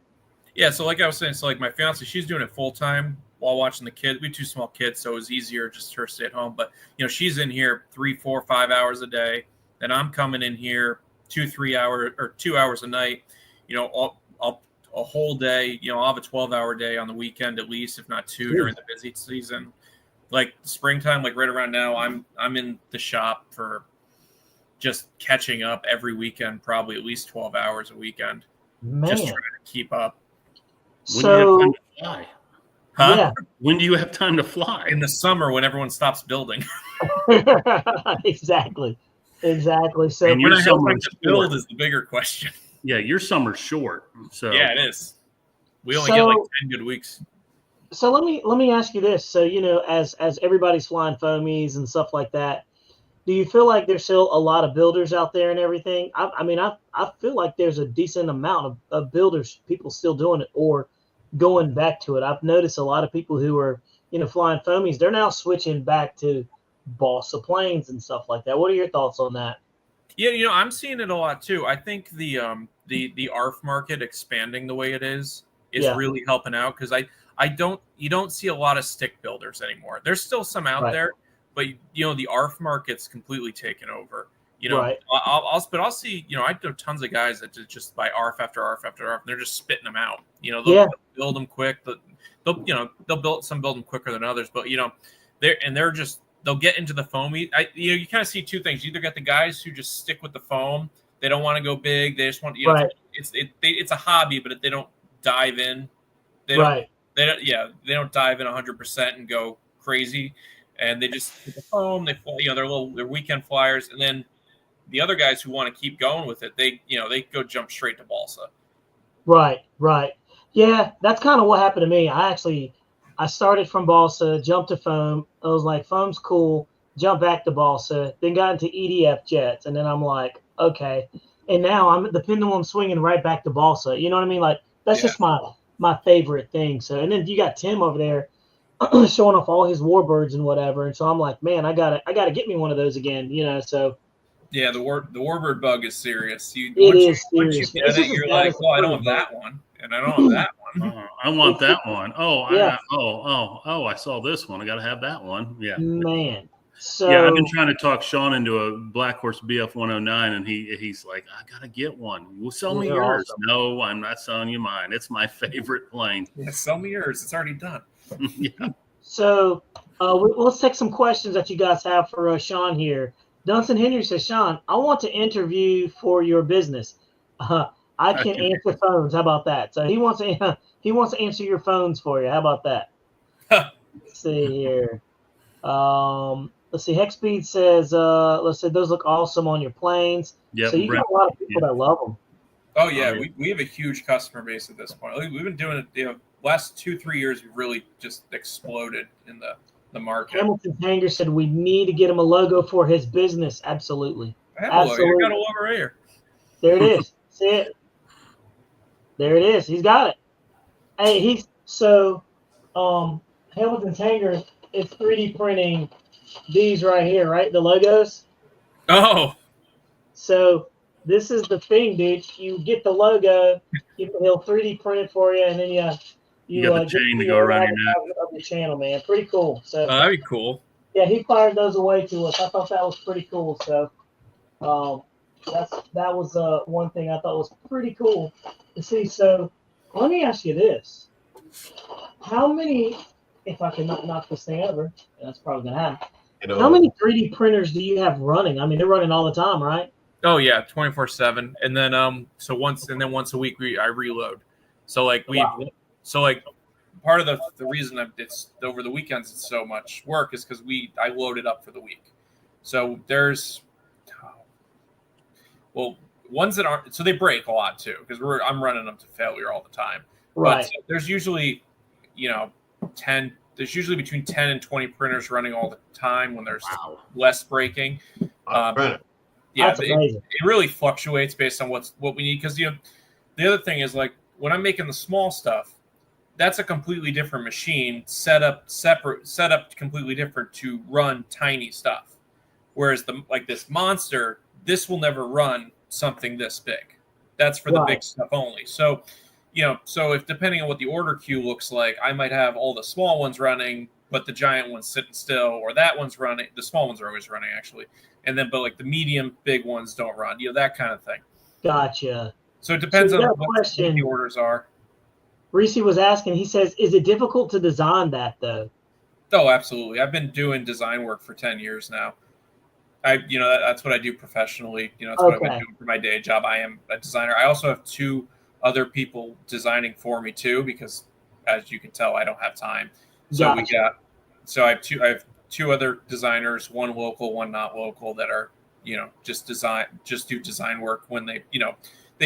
Yeah, so like I was saying, like my fiance, she's doing it full time while watching the kids. We have 2 small kids, so it was easier just her to stay at home. But she's in here 3, 4, 5 hours a day, and I'm coming in here 2 hours a night. A whole day. I'll have a 12-hour day on the weekend at least, if not 2 during the busy season. Like springtime, like right around now, I'm in the shop for just catching up every weekend, probably at least 12 hours a weekend. Man. Just trying to keep up. When do you have time to fly? Huh? Yeah. When do you have time to fly? In the summer, when everyone stops building. Exactly. So and when I have time to build is the bigger question. Yeah, your summer's short. So yeah, it is. We only get like 10 good weeks. So let me ask you this. So as everybody's flying foamies and stuff like that, do you feel like there's still a lot of builders out there and everything? I feel like there's a decent amount of builders, people still doing it or going back to it. I've noticed a lot of people who are, flying foamies, they're now switching back to balsa planes and stuff like that. What are your thoughts on that? Yeah, I'm seeing it a lot too. I think the ARF market expanding the way it is really helping out, because you don't see a lot of stick builders anymore. There's still some out there, but the ARF market's completely taken over. I'll see, I know tons of guys that just buy ARF after ARF after ARF, and they're just spitting them out. They'll build them quick, but they'll build them quicker than others, but they'll get into the foam. You kind of see two things. You either got the guys who just stick with the foam. They don't want to go big. They just want, it's a hobby, but they don't dive in. They don't dive in 100% and go crazy. And they just hit the foam. They fly, they're weekend flyers. And then the other guys who want to keep going with it, they go jump straight to balsa. Right. Yeah, that's kind of what happened to me. I started from balsa, jumped to foam. I was like, foam's cool. Jumped back to balsa, then got into EDF jets, and then I'm like, okay. And now the pendulum swinging right back to balsa. You know what I mean? Like, that's just my favorite thing. So, and then you got Tim over there showing off all his warbirds and whatever. And so I'm like, man, I gotta get me one of those again. So. Yeah, the warbird bug is serious. Once you get it, you're like, well, I don't have that one, and I don't have that one. I want that one. I saw this one. I got to have that one. Yeah, man. So I've been trying to talk Sean into a Black Horse BF 109, and he's like, I gotta get one. Well, sell me yours. Awesome. No, I'm not selling you mine. It's my favorite plane. Yeah, sell me yours. It's already done. Yeah. So let's take some questions that you guys have for Sean here. Dunson Henry says, Sean, I want to interview for your business. I can answer phones. How about that? So he wants to answer your phones for you. How about that? Let's see here. Let's see. Hexpeed says, let's say those look awesome on your planes. Yep, so you got a lot of people that love them. Oh yeah, we have a huge customer base at this point. We've been doing it. Last 2-3 years, we've really just exploded in the market. Hamilton Hanger said we need to get him a logo for his business. Absolutely. Absolutely. I got a logo right here. There it is. See it? There it is. He's got it. Hey, Hamilton Hanger is 3D printing these right here, right? The logos. Oh. So this is the thing, dude. You get the logo, he'll 3D print it for you, and then you got the chain to go around your neck of the channel, man. Pretty cool. So that'd be cool. Yeah, he fired those away to us. I thought that was pretty cool. So that was one thing I thought was pretty cool to see. So let me ask you this: how many? If I can knock this thing over, that's probably gonna happen. How many 3D printers do you have running? I mean, they're running all the time, right? Oh yeah, 24/7. And then once a week I reload. So part of the reason it's over the weekends it's so much work is because I load it up for the week. So there's ones that aren't, so they break a lot too because I'm running them to failure all the time. Right. But there's usually 10. There's usually between 10 and 20 printers running all the time when there's less breaking. It really fluctuates based on what we need because the other thing is like when I'm making the small stuff, that's a completely different machine set up completely different to run tiny stuff. Whereas this monster, this will never run something this big. That's for the big stuff only. So, so if depending on what the order queue looks like, I might have all the small ones running, but the giant one's sitting still, or that one's running. The small ones are always running actually. And then, but the medium big ones don't run, that kind of thing. Gotcha. So it depends on what the orders are. Reese was asking, he says, is it difficult to design that though? Oh, absolutely. I've been doing design work for 10 years now. That's what I do professionally. That's what I've been doing for my day job. I am a designer. I also have 2 other people designing for me too, because as you can tell, I don't have time. So I have 2 other designers, one local, one not local, that are, just do design work when they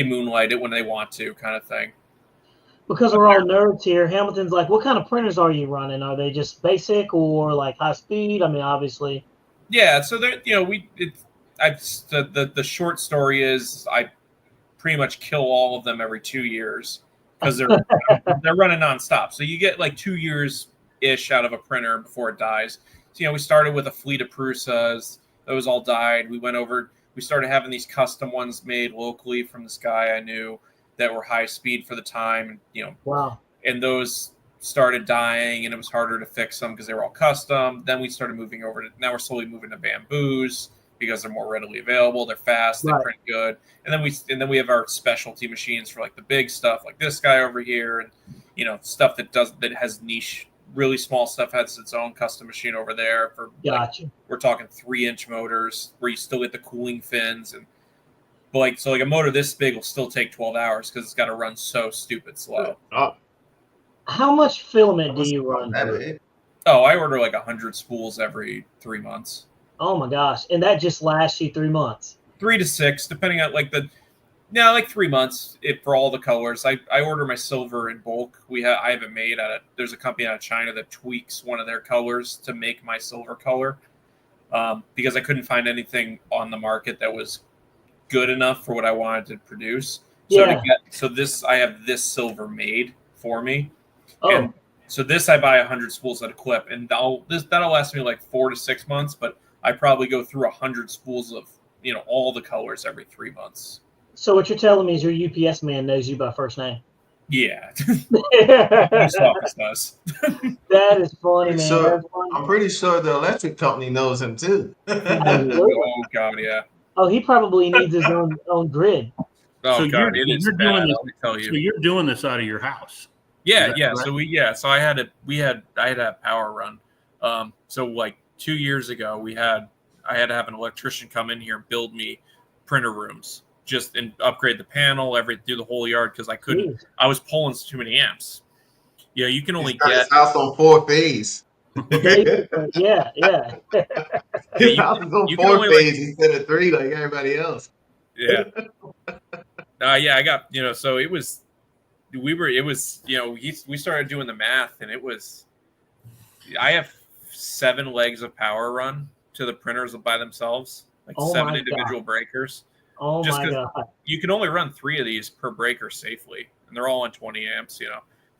moonlight it when they want to, kind of thing. Because we're all nerds here, Hamilton's like, what kind of printers are you running? Are they just basic or like high speed? I mean, obviously. Yeah, so there, the short story is I pretty much kill all of them every 2 years because they're running nonstop. So you get like 2 years ish out of a printer before it dies. So we started with a fleet of Prusas. Those all died. We went over. we started having these custom ones made locally from this guy I knew that were high speed for the time, and Wow. and those started dying, and it was harder to fix them because they were all custom. Then we started moving over to, now we're slowly moving to bamboos because they're more readily available, they're fast, they print good, and then we have our specialty machines for like the big stuff, like this guy over here, and stuff that has niche, really small stuff has its own custom machine over there for Gotcha. we're talking 3-inch motors where you still get the cooling fins, and like a motor this big will still take 12 hours because it's got to run so stupid slow. How much filament do you run? Oh, I order like 100 spools every 3 months. Oh my gosh. And that just lasts you 3 months? 3 to 6, depending on like 3 months for all the colors. I order my silver in bulk. I have it made there's a company out of China that tweaks one of their colors to make my silver color, because I couldn't find anything on the market that was good enough for what I wanted to produce. So I have this silver made for me. Oh. And so this I buy 100 spools at a clip, and that'll last me like 4 to 6 months, but I probably go through 100 spools of all the colors every 3 months. So what you're telling me is your UPS man knows you by first name? Yeah. This office does. That is funny, man. So, I'm pretty sure the electric company knows him too. Oh God, yeah. Oh, he probably needs his own grid. Oh so God, it is bad. This, let me tell you. So you're doing this out of your house? Yeah. Right? So I had a power run. So like 2 years ago, I had to have an electrician come in here and build me printer rooms, and upgrade the panel, do the whole yard, because I couldn't. Jeez. I was pulling too many amps. Yeah, you can only get his house on 4 phase. Yeah. His house is on 4 phase instead of 3 like everybody else. Yeah. Yeah, I got So it was. We started doing the math, and it was. I have 7 legs of power run to the printers by themselves, like 7 individual breakers. Oh my God. You can only run 3 of these per breaker safely, and they're all on 20 amps.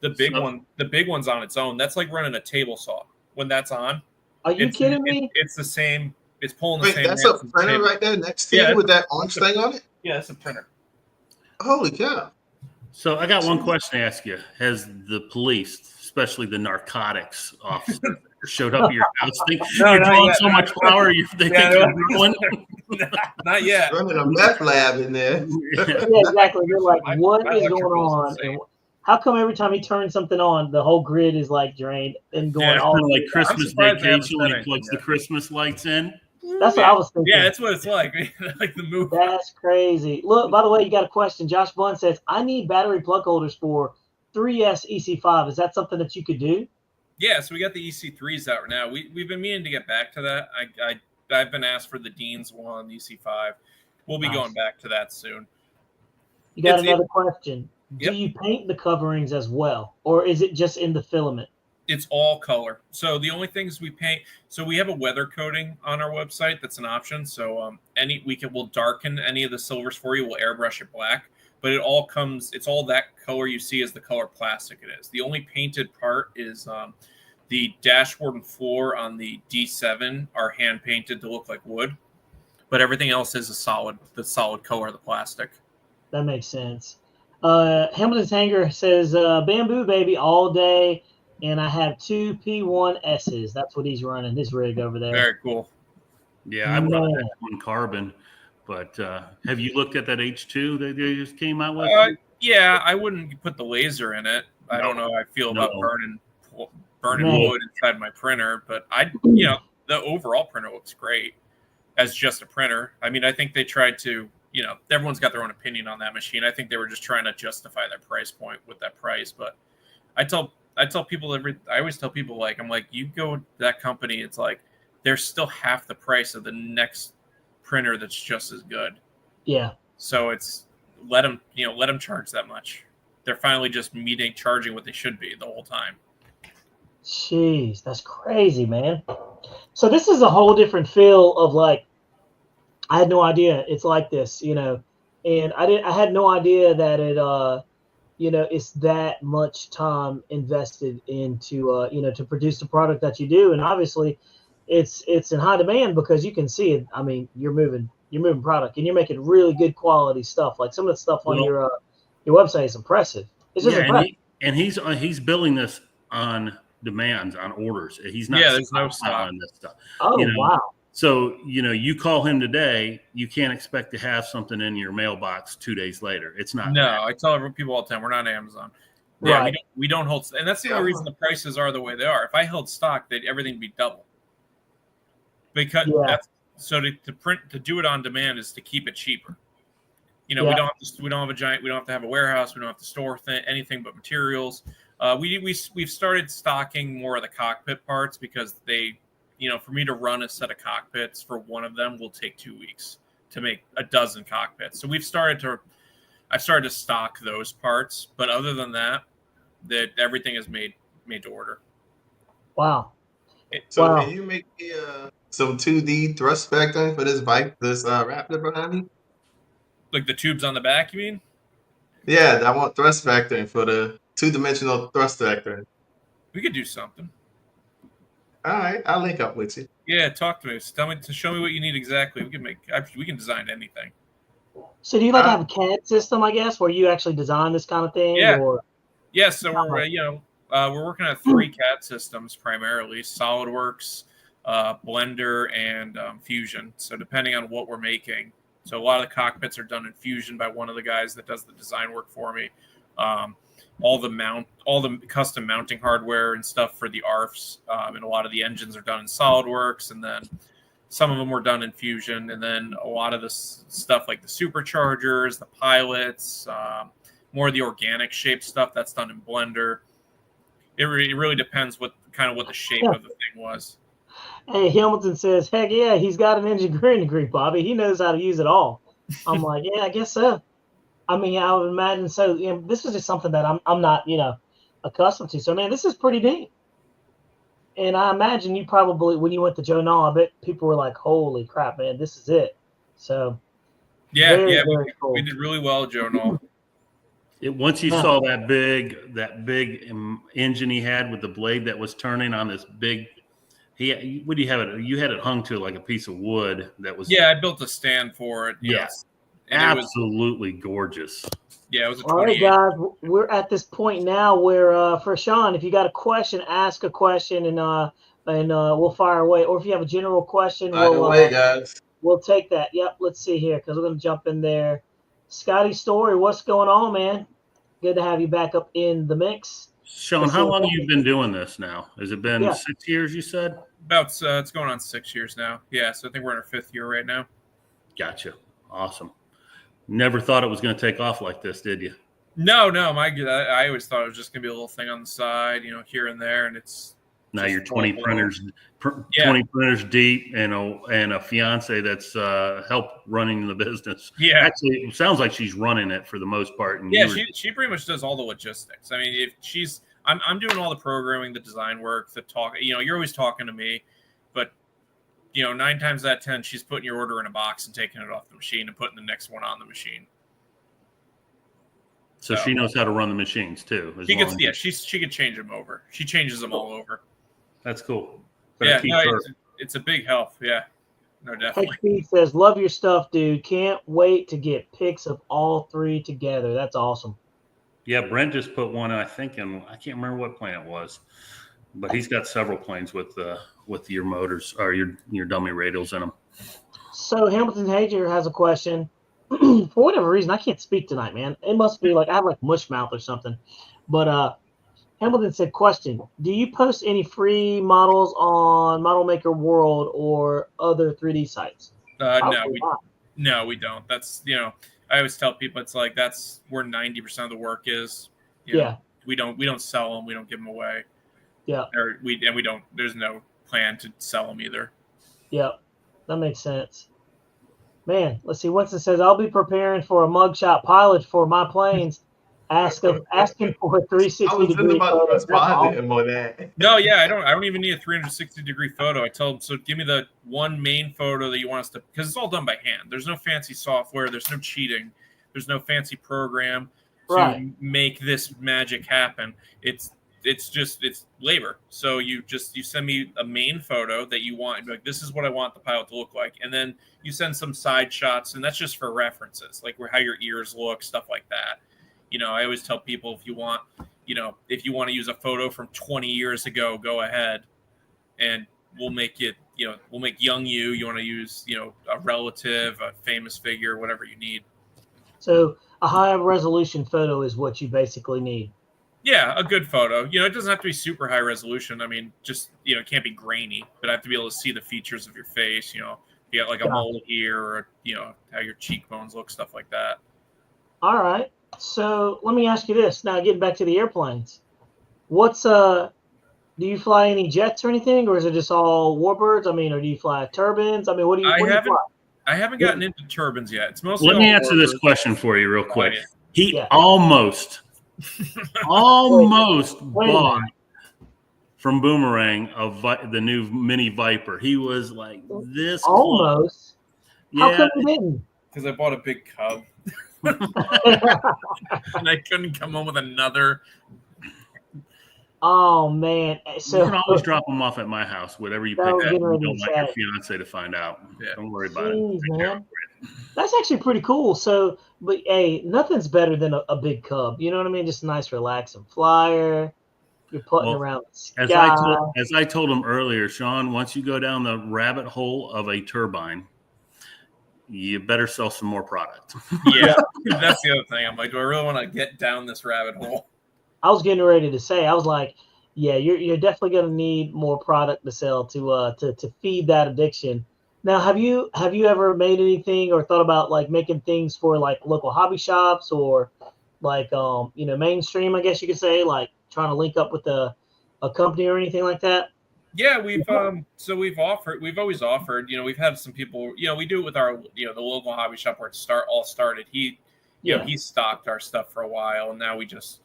The big one's on its own. That's like running a table saw. When that's on, are you kidding me? It's the same. It's pulling the same. That's a printer right there next to you with that orange thing on it. Yeah, it's a printer. Holy cow! So I got one question to ask you: has the police, especially the narcotics officer, showed up at your house? You're drawing so much power. You think not yet. Running a meth lab in there. Yeah, exactly. You're like, what is going on? And how come every time he turns something on, the whole grid is like drained and going all like Christmas Vacation when he plugs the Christmas lights in? That's what I was thinking. Yeah, that's what it's like. Like the movie. That's crazy. Look, by the way, you got a question. Josh Bunn says, I need battery plug holders for 3S EC5. Is that something that you could do? Yeah, so we got the EC3s out right now. We've been meaning to get back to that. I've been asked for the Dean's one, the EC5. We'll be going back to that soon. You got another question. Do you paint the coverings as well, or is it just in the filament? It's all color. So the only things we paint. So we have a weather coating on our website that's an option. So we'll darken any of the silvers for you. We'll airbrush it black, but it's all that color you see is the color plastic it is. The only painted part is the dashboard and floor on the D7 are hand painted to look like wood, but everything else is the solid color of the plastic. That makes sense. Hamilton's Hanger says, bamboo baby all day. And I have 2 P1S's. That's what he's running, his rig over there. Very cool. Yeah, I run that one carbon. But have you looked at that H2 that they just came out with? Yeah, I wouldn't put the laser in it. I don't know how I feel about burning wood inside my printer. But the overall printer looks great as just a printer. I mean, I think they tried to, everyone's got their own opinion on that machine. I think they were just trying to justify their price point with that price. But I tell people I always tell people, I'm like, you go to that company, it's like they're still half the price of the next printer that's just as good. Yeah. So it's let them charge that much. They're finally just charging what they should be the whole time. Jeez, that's crazy, man. So this is a whole different feel of I had no idea it's like this, and I had no idea that it it's that much time invested into, to produce the product that you do. And obviously it's in high demand because you can see it. I mean, you're moving you're moving product, and you're making really good quality stuff. Like some of the stuff on your website is impressive. It's just impressive. And he's building this on demands, on orders. He's not there's no stock on this stuff. Oh, wow. So, you call him today, you can't expect to have something in your mailbox 2 days later. It's not. No, that. I tell people all the time, we're not Amazon. Yeah, Right. we don't hold, and that's the only reason the prices are the way they are. If I held stock, everything would be double. Because to do it on demand is to keep it cheaper. We don't have to have a warehouse. We don't have to store anything but materials. We've started stocking more of the cockpit parts because for me to run a set of cockpits for one of them will take 2 weeks to make a dozen cockpits. So I've started to stock those parts, but other than that everything is made to order. Wow. So can you make me some 2D thrust vectoring for this bike, this Raptor behind me? Like the tubes on the back, you mean? Yeah, I want thrust vectoring for the 2-dimensional thrust vectoring. We could do something. All right, I'll link up with you. Yeah, talk to me. Show me what you need exactly. We can design anything. So do you have a CAD system, I guess, where you actually design this kind of thing? Yeah. Or? Yeah. So we're working on 3 CAD systems primarily: SolidWorks, Blender, and Fusion. So depending on what we're making. So a lot of the cockpits are done in Fusion by one of the guys that does the design work for me. All the custom mounting hardware and stuff for the ARFs, and a lot of the engines are done in SolidWorks, and then some of them were done in Fusion, and then a lot of the stuff like the superchargers, the pilots, more of the organic shape stuff that's done in Blender. It really depends what the shape of the thing was. Hey, Hamilton says, heck yeah, he's got an engineering degree, Bobby. He knows how to use it all. I'm like, yeah, I guess so. I mean, I would imagine so. This is just something that I'm not, accustomed to. So, man, this is pretty neat. And I imagine you probably, when you went to Joe Knoll, I bet people were like, holy crap, man, this is it. So, very cool. We did really well, Joe Knoll. Once you saw that big engine he had with the blade that was turning on this big, what do you have it? You had it hung to like a piece of wood that was. Yeah, I built a stand for it. Yes, absolutely gorgeous. Yeah, it was a 28. All right, guys, we're at this point now where for Sean, if you got a question, ask a question, and we'll fire away. Or if you have a general question, we'll take that. Yep, let's see here because we're gonna jump in there. Scotty Story, what's going on, man? Good to have you back up in the mix. Sean, how long have you been doing this now? Has it been 6 years, you said? About it's going on 6 years now. Yeah, so I think we're in our 5th year right now. Gotcha. Awesome. Never thought it was going to take off like this, did you? No. I always thought it was just going to be a little thing on the side, here and there, and it's now you're 20 printers deep, and a fiance that's help running the business. Yeah, actually, it sounds like she's running it for the most part. And she pretty much does all the logistics. I mean, if I'm doing all the programming, the design work, the talk. You're always talking to me, but 9 times out of 10, she's putting your order in a box and taking it off the machine and putting the next one on the machine. So she knows how to run the machines too. She could change them over. She changes them all over. That's cool. It's a big help. Yeah, no, definitely. He says, love your stuff, dude. Can't wait to get pics of all 3 together. That's awesome. Yeah, Brent just put one, I think, I can't remember what plane it was, but he's got several planes with your motors or your dummy radials in them. So Hamilton Hager has a question. For whatever reason, I can't speak tonight, man. It must be I have mush mouth or something. But Hamilton said, question, do you post any free models on Model Maker World or other 3D sites? No, we don't. That's, I always tell people it's that's where 90% of the work is. We don't sell them. We don't give them away. Yeah. There's no plan to sell them either. Yeah, that makes sense. Man, let's see. Winston says, I'll be preparing for a mugshot pilot for my planes. Asking for a 360-degree photo. No, yeah, I don't even need a 360-degree photo. I tell them, so give me the one main photo that you want us to, because it's all done by hand. There's no fancy software. There's no cheating. There's no fancy program to make this magic happen. It's it's labor. So you send me a main photo that you want, like, this is what I want the pilot to look like, and then you send some side shots, and that's just for references, like how your ears look, stuff like that. I always tell people, if you want to use a photo from 20 years ago, go ahead, and we'll make it. We'll make young you. You want to use a relative, a famous figure, whatever you need. So a high resolution photo is what you basically need. Yeah, a good photo. It doesn't have to be super high resolution. I mean, just it can't be grainy, but I have to be able to see the features of your face. You got like a mole here, or how your cheekbones look, stuff like that. All right. So let me ask you this. Now, getting back to the airplanes, do you fly any jets or anything, or is it just all warbirds? I mean, or do you fly turbines? I mean, what do you fly? I haven't gotten into turbines yet. It's mostly. Let me answer this question for you real quick. He almost bought from Boomerang the new Mini Viper. He was like this almost. How come you didn't? Because I bought a big Cub, and I couldn't come home with another. Oh man! So you can always drop them off at my house. Whatever you pick up, you don't want your fiance to find out. Yeah. Don't worry about it. Man. That's actually pretty cool. So, but hey, nothing's better than a big Cub. You know what I mean? Just a nice, relaxing flyer. You're putting around the sky. As I told him earlier, Sean, once you go down the rabbit hole of a turbine, you better sell some more product. Yeah, that's the other thing. I'm like, do I really want to get down this rabbit hole? I was getting ready to say, I was like, yeah, you're definitely going to need more product to sell to feed that addiction. Now, have you ever made anything or thought about like making things for like local hobby shops or like mainstream, I guess you could say, like trying to link up with a company or anything like that? Yeah, we've always offered. We've had some people. We do it with our the local hobby shop where it started. He stocked our stuff for a while, and now we just.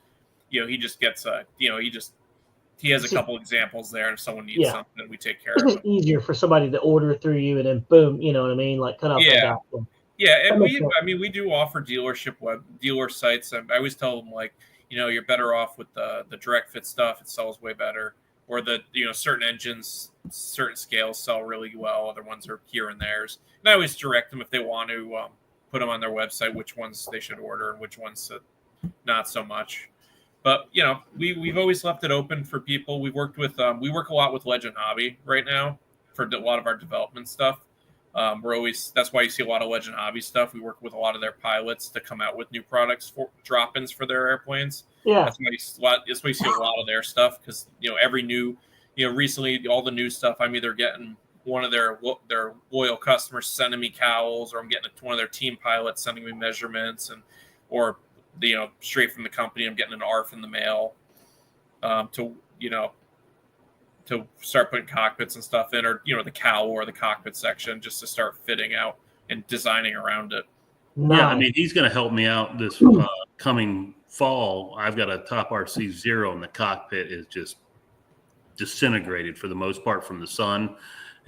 He just gets he has a couple examples there. If someone needs something, we take care of it. It's easier for somebody to order through you and then boom, you know what I mean? Like cut off that gospel. Yeah, and we do offer dealer sites. I always tell them, like, you're better off with the direct fit stuff. It sells way better. Or the certain engines, certain scales sell really well. Other ones are here and theirs. And I always direct them if they want to put them on their website, which ones they should order and which ones not so much. But we've always left it open for people. We work a lot with Legend Hobby right now for a lot of our development stuff. That's why you see a lot of Legend Hobby stuff. We work with a lot of their pilots to come out with new products for drop-ins for their airplanes. Yeah, that's why you see a lot of their stuff, because every new, recently all the new stuff, I'm either getting one of their loyal customers sending me cowls, or I'm getting one of their team pilots sending me measurements, or straight from the company, I'm getting an ARF in the mail to start putting cockpits and stuff in, or the cowl or the cockpit section, just to start fitting out and designing around it. Yeah, I mean, he's going to help me out this coming fall. I've got a Top RC 0, and the cockpit is just disintegrated for the most part from the sun.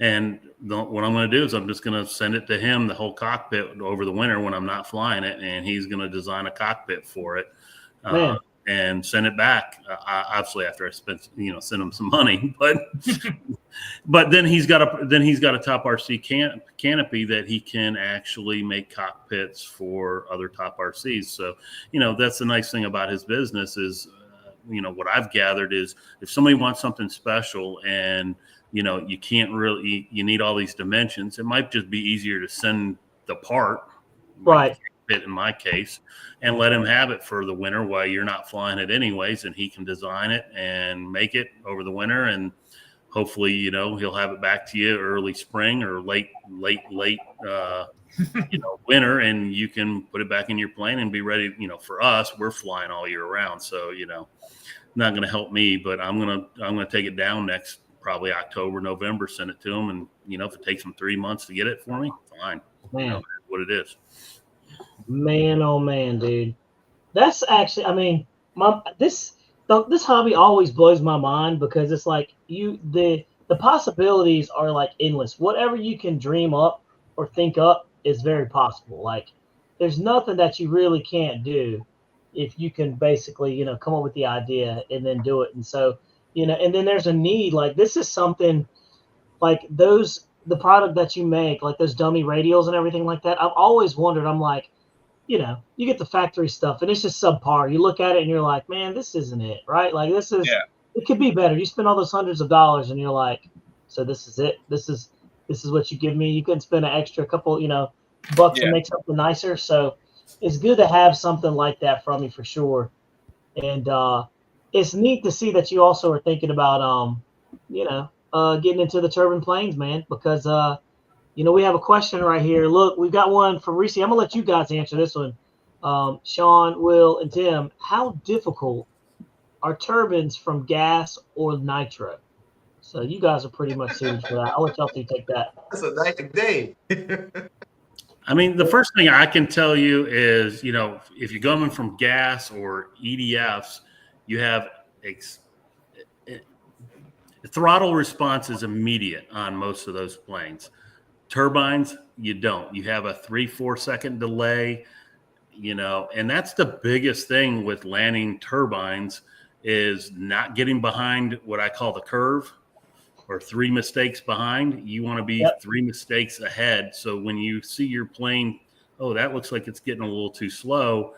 And what I'm going to do is I'm just going to send it to him, the whole cockpit, over the winter when I'm not flying it, and he's going to design a cockpit for it and send it back. Obviously, after I send him some money, but then he's got a Top RC canopy that he can actually make cockpits for other Top RCs. So that's the nice thing about his business is what I've gathered is if somebody wants something special and you can't really, you need all these dimensions. It might just be easier to send the part, right? Fit in my case, and let him have it for the winter while you're not flying it anyways, and he can design it and make it over the winter, and hopefully, he'll have it back to you early spring or late winter, and you can put it back in your plane and be ready. For us, we're flying all year round, so not going to help me, but I'm gonna take it down next. Probably October, November, send it to them. And, if it takes them 3 months to get it for me, fine. Man. What it is. Man, oh man, dude. That's actually, I mean, this hobby always blows my mind, because it's like the possibilities are like endless. Whatever you can dream up or think up is very possible. Like there's nothing that you really can't do. if you can basically, come up with the idea and then do it. And so, and then there's a need, like this is something like the product that you make, like those dummy radials and everything like that. I've always wondered, I'm like, you get the factory stuff and it's just subpar. You look at it and you're like, man, this isn't it, right? Like it could be better. You spend all those hundreds of dollars and you're like, so this is it. This is what you give me. You can spend an extra couple, bucks and make something nicer. So it's good to have something like that from you for sure. And it's neat to see that you also are thinking about, getting into the turbine planes, man, because we have a question right here. Look, we've got one from Reese. I'm gonna let you guys answer this one. Sean, Will, and Tim. How difficult are turbines from gas or nitro? So you guys are pretty much suited for that. I'll let y'all two take that. That's a nice day. I mean, the first thing I can tell you is, if you're going from gas or EDFs, you have throttle response is immediate on most of those planes. Turbines, you don't. You have a 3-4 second delay, and that's the biggest thing with landing turbines is not getting behind what I call the curve or 3 mistakes behind. You want to be 3 mistakes ahead. So when you see your plane, oh, that looks like it's getting a little too slow,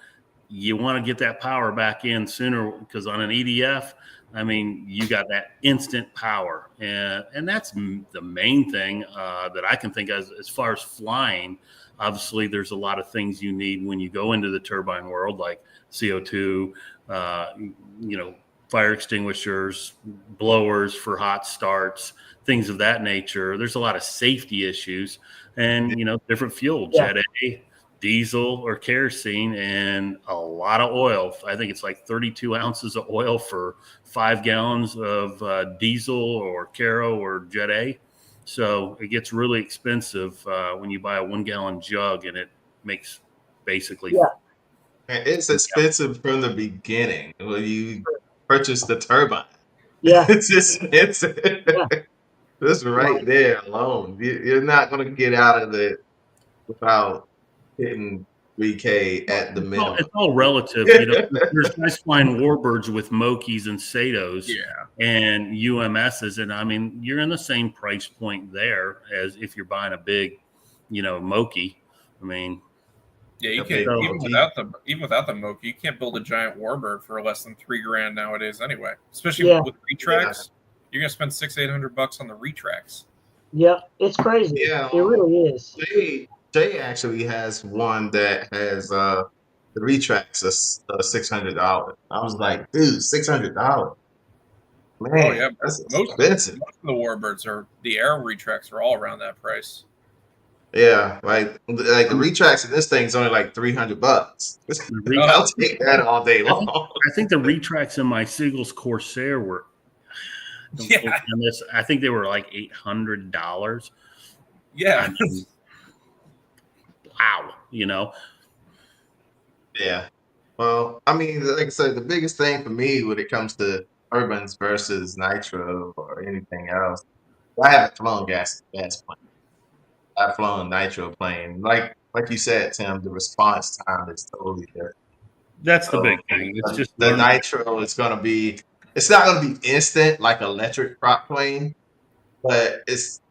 you want to get that power back in sooner, because on an EDF, I mean, you got that instant power. And that's the main thing that I can think of as far as flying. Obviously, there's a lot of things you need when you go into the turbine world, like CO2, fire extinguishers, blowers for hot starts, things of that nature. There's a lot of safety issues and, different fuel, Jet A, diesel or kerosene, and a lot of oil. I think it's like 32 ounces of oil for 5 gallons of diesel or Caro or Jet A. So it gets really expensive when you buy a 1 gallon jug, and it makes basically. Yeah. It's expensive from the beginning when you purchase the turbine. Yeah. It's expensive. Yeah. This right there alone. You're not going to get out of it without hitting 3K at the minimum. It's all relative. There's guys flying Warbirds with Mokies and Satos and UMSs. And I mean, you're in the same price point there as if you're buying a big, Moki. I mean, you can't even without the Moki, you can't build a giant Warbird for less than $3,000 nowadays anyway. Especially with retracts. You're gonna spend $600-800 on the retracts. Yeah, it's crazy. Yeah, it really is. Jay actually has one that has the retracts $600. I was like, dude, $600. Man, that's expensive. Most of the Warbirds the air retracts are all around that price. Yeah, like the retracts in this thing's only like $300. I'll take that all day long. I think the retracts in my Seagulls Corsair were. I think they were like $800. Yeah. Wow. Yeah. Well, I mean, like I said, the biggest thing for me when it comes to turbines versus nitro or anything else, I haven't flown gas plane. I've flown nitro plane. Like you said, Tim, the response time is totally different. That's the big thing. It's just the nitro is going to be. It's not going to be instant like electric prop plane, but it's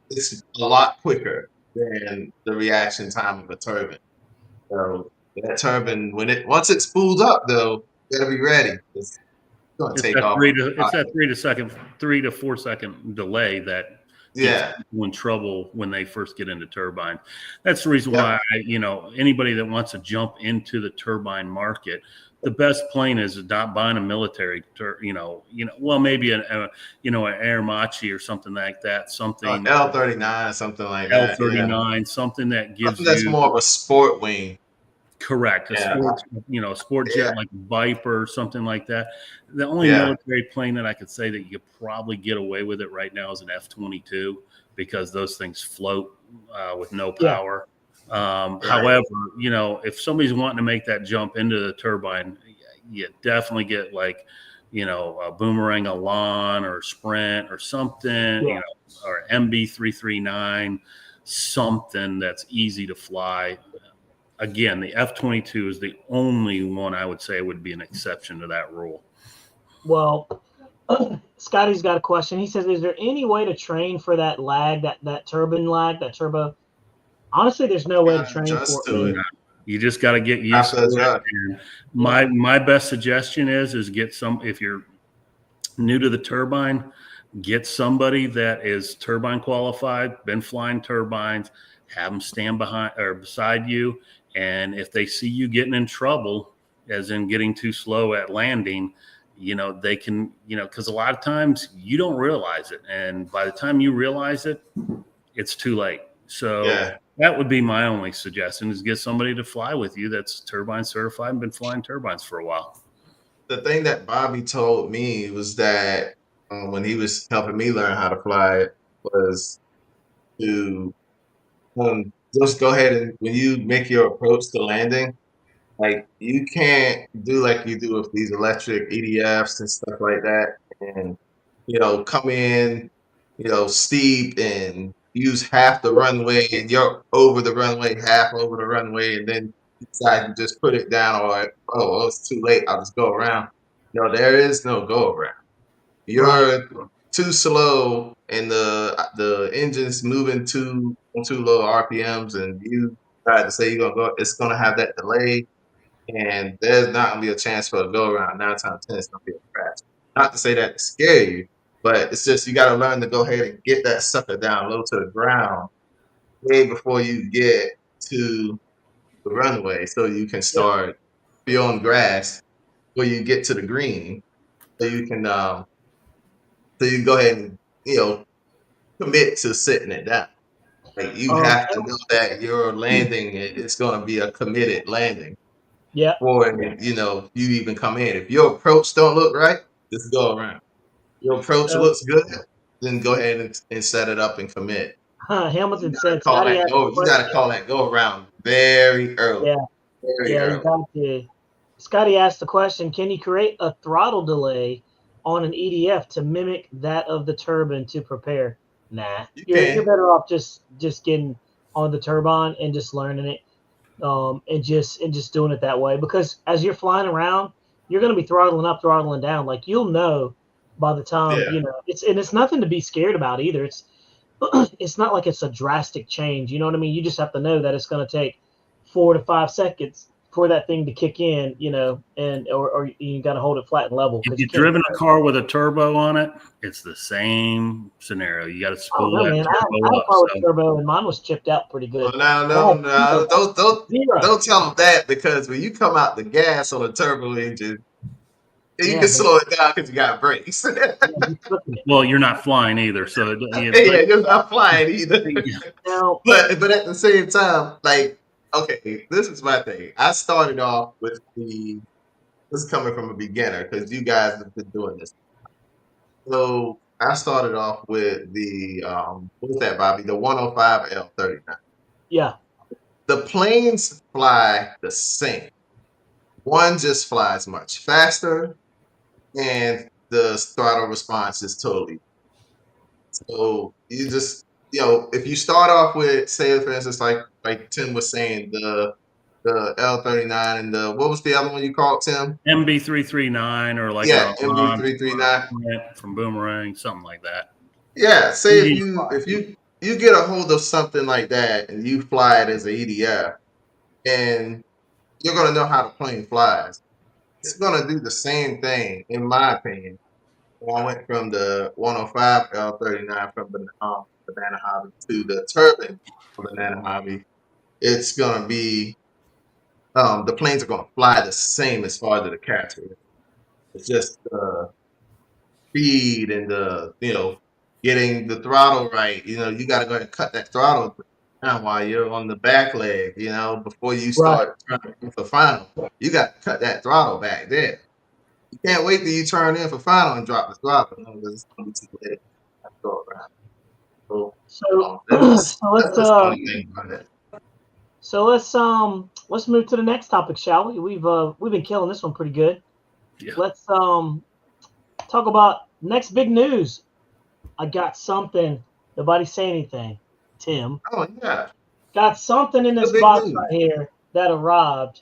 a lot quicker than the reaction time of a turbine. So that turbine, once it spools up, though, you gotta be ready. It's going to take off. It's that 3 to 4 second delay that gets people in trouble when they first get into turbine. That's the reason why anybody that wants to jump into the turbine market, the best plane is not buying a military, maybe an Air Machi or something like that. Something L-39, something like that. L-39, something that gives that's more of a sport wing. Correct. Sport jet like Viper or something like that. The only military plane that I could say that you could probably get away with it right now is an F-22 because those things float with no power. However, if somebody's wanting to make that jump into the turbine, you definitely get like, a Boomerang Elan or Sprint or something, or MB339, something that's easy to fly. again, the F-22 is the only one I would say would be an exception to that rule. Well, Scotty's got a question. He says, is there any way to train for that lag, that turbine lag, that turbo? Honestly, there's no way to train for it. You just got to get used to it. And my best suggestion is get if you're new to the turbine, get somebody that is turbine qualified, been flying turbines, have them stand behind or beside you. And if they see you getting in trouble, as in getting too slow at landing, they can, because a lot of times you don't realize it. And by the time you realize it, it's too late. So that would be my only suggestion, is get somebody to fly with you that's turbine certified and been flying turbines for a while. The thing that Bobby told me was that when he was helping me learn how to fly it, was to just go ahead and when you make your approach to landing, like you can't do like you do with these electric EDFs and stuff like that, and come in, steep and use half the runway, and you're over the runway, half over the runway, and then you decide to just put it down, or it's too late, I'll just go around. There is no go around. You're too slow, and the engine's moving too low RPMs, and you decide to say you're gonna go. It's gonna have that delay, and there's not gonna be a chance for a go around. 9 times 10, it's gonna be a crash. Not to say that to scare you, but it's just you got to learn to go ahead and get that sucker down low to the ground way before you get to the runway, so you can start be on grass before you get to the green, so you can go ahead and commit to sitting it down. Like you have to know that your landing is going to be a committed landing. Yeah. Or you even come in. If your approach don't look right, just go around. Your approach looks good, then go ahead and set it up and commit. Hamilton said, you got to call that go around very early. Yeah. Very early. You got to. Scotty asked the question, can you create a throttle delay on an EDF to mimic that of the turbine to prepare? Nah. You're better off just getting on the turbine and just learning it. And just doing it that way, because as you're flying around, you're going to be throttling up, throttling down. Like you'll know by the time it's nothing to be scared about either. It's not like it's a drastic change. You know what I mean? You just have to know that it's going to take 4 to 5 seconds for that thing to kick in. Or you got to hold it flat and level. If you've driven a car with a turbo on it, it's the same scenario. You got to spool that turbo up. I had a car with turbo, and mine was chipped out pretty good. No. Don't tell them that, because when you come out the gas on a turbo engine, you can slow it down because you got brakes. Well, you're not flying either, so you're not flying either. But at the same time, like, okay, this is my thing. I started off with this is coming from a beginner, because you guys have been doing this. So I started off with the what's that, Bobby? The 105 L39. Yeah. The planes fly the same. One just flies much faster, and the throttle response is totally. So you just if you start off with, say, for instance, like Tim was saying, the L39 and what was the other one you called, Tim? MB339 or like MB339 from Boomerang, something like that. Yeah, say if you get a hold of something like that and you fly it as an EDF, and you're gonna know how the plane flies. It's gonna do the same thing, in my opinion. When I went from the 105 L39 from Banana Hobby to the turbine Banana Hobby, it's gonna be the planes are gonna fly the same as far as the catcher. It's just speed and getting the throttle right. You got to go ahead and cut that throttle down while you're on the back leg. Before you start turning in for final, you got to cut that throttle back there. You can't wait till you turn in for final and drop the throttle. It's going to be too late. Go around. So let's move to the next topic, shall we? We've been killing this one pretty good. Yeah. Let's talk about next big news. I got something. Nobody say anything. Tim. Oh yeah. Got something in this box right here that arrived.